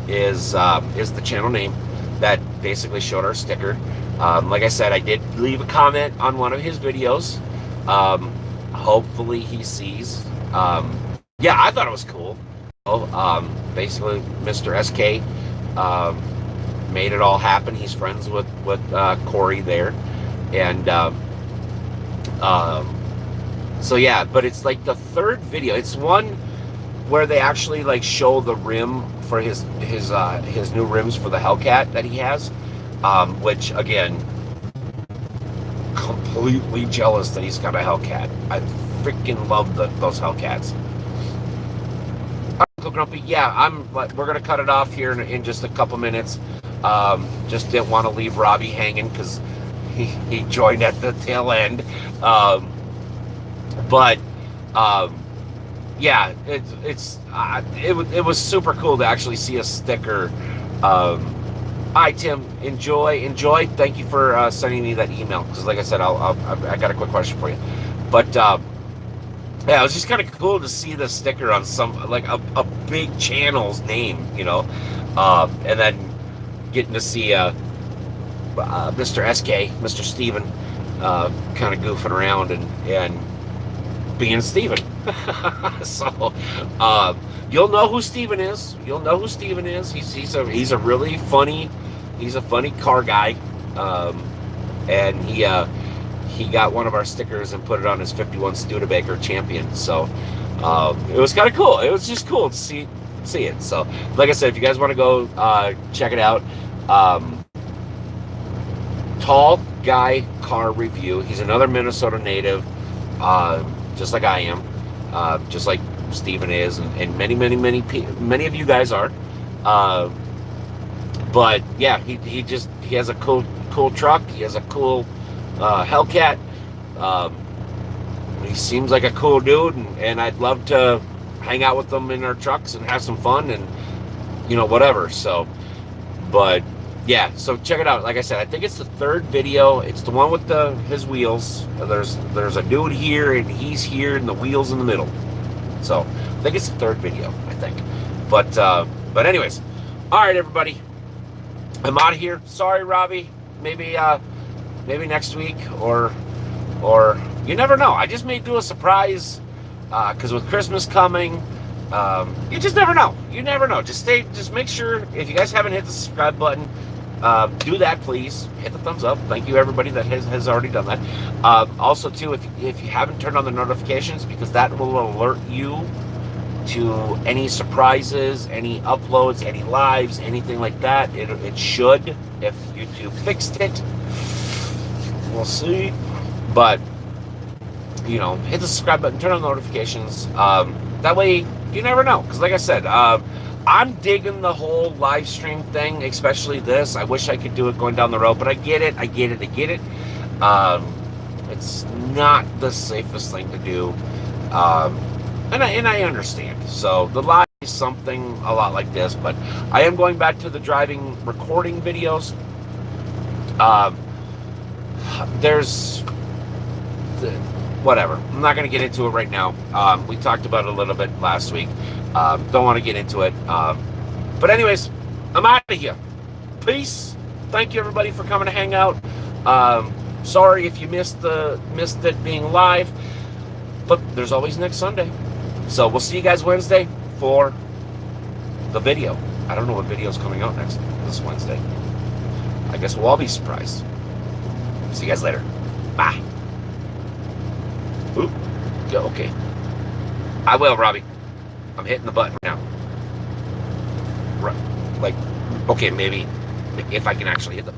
is the channel name that basically showed our sticker. Like I said, I did leave a comment on one of his videos. Hopefully he sees. Yeah, I thought it was cool. Basically, Mr. SK made it all happen. He's friends with Corey there, and so yeah. But it's like the third video. It's one where they actually like show the rim for his new rims for the Hellcat that he has, which again, completely jealous that he's got a Hellcat. I freaking love those Hellcats. Uncle Grumpy, yeah, we're gonna cut it off here in just a couple minutes. Just didn't want to leave Robbie hanging because he joined at the tail end. But yeah, it was super cool to actually see a sticker. Hi Tim, enjoy. Thank you for sending me that email because, like I said, I got a quick question for you. But yeah, it was just kind of cool to see the sticker on some like a big channel's name, and then getting to see Mr. SK, Mr. Steven, kind of goofing around and being Steven. So you'll know who Steven is. He's a really funny. He's a funny car guy, and he got one of our stickers and put it on his 51 Studebaker Champion. So it was kind of cool. It was just cool to see it. So like I said, if you guys want to go check it out, Tall Guy Car Review. He's another Minnesota native, just like I am, just like Steven is, and many of you guys are. But yeah, he has a cool truck. He has a cool Hellcat. He seems like a cool dude, and I'd love to hang out with them in our trucks and have some fun and whatever. So, but yeah, so check it out. Like I said, I think it's the third video. It's the one with his wheels. There's a dude here and he's here and the wheels in the middle. So I think it's the third video, I think. But anyways, all right, everybody, I'm out of here. Sorry, Robbie. Maybe next week or you never know. I just may do a surprise because with Christmas coming, you just never know. You never know. Just make sure if you guys haven't hit the subscribe button, do that, please. Hit the thumbs up. Thank you, everybody that has already done that. Also, too, if you haven't turned on the notifications, because that will alert you to any surprises, any uploads, any lives, anything like that. It should, if YouTube fixed it. We'll see. But hit the subscribe button, turn on notifications. That way, you never know. Because like I said, I'm digging the whole live stream thing, especially this. I wish I could do it going down the road, but I get it. Um, it's not the safest thing to do, and I understand. So the live is something a lot like this, but I am going back to the driving recording videos. There's whatever. I'm not going to get into it right now. We talked about it a little bit last week. Don't want to get into it. But anyways, I'm out of here. Peace. Thank you everybody for coming to hang out. Sorry if you missed it being live, but there's always next Sunday. So we'll see you guys Wednesday for the video. I don't know what video is coming out this Wednesday. I guess we'll all be surprised. See you guys later. Bye. Oop. Yeah, okay. I will, Robbie. I'm hitting the button now. Right. Like, okay, maybe if I can actually hit the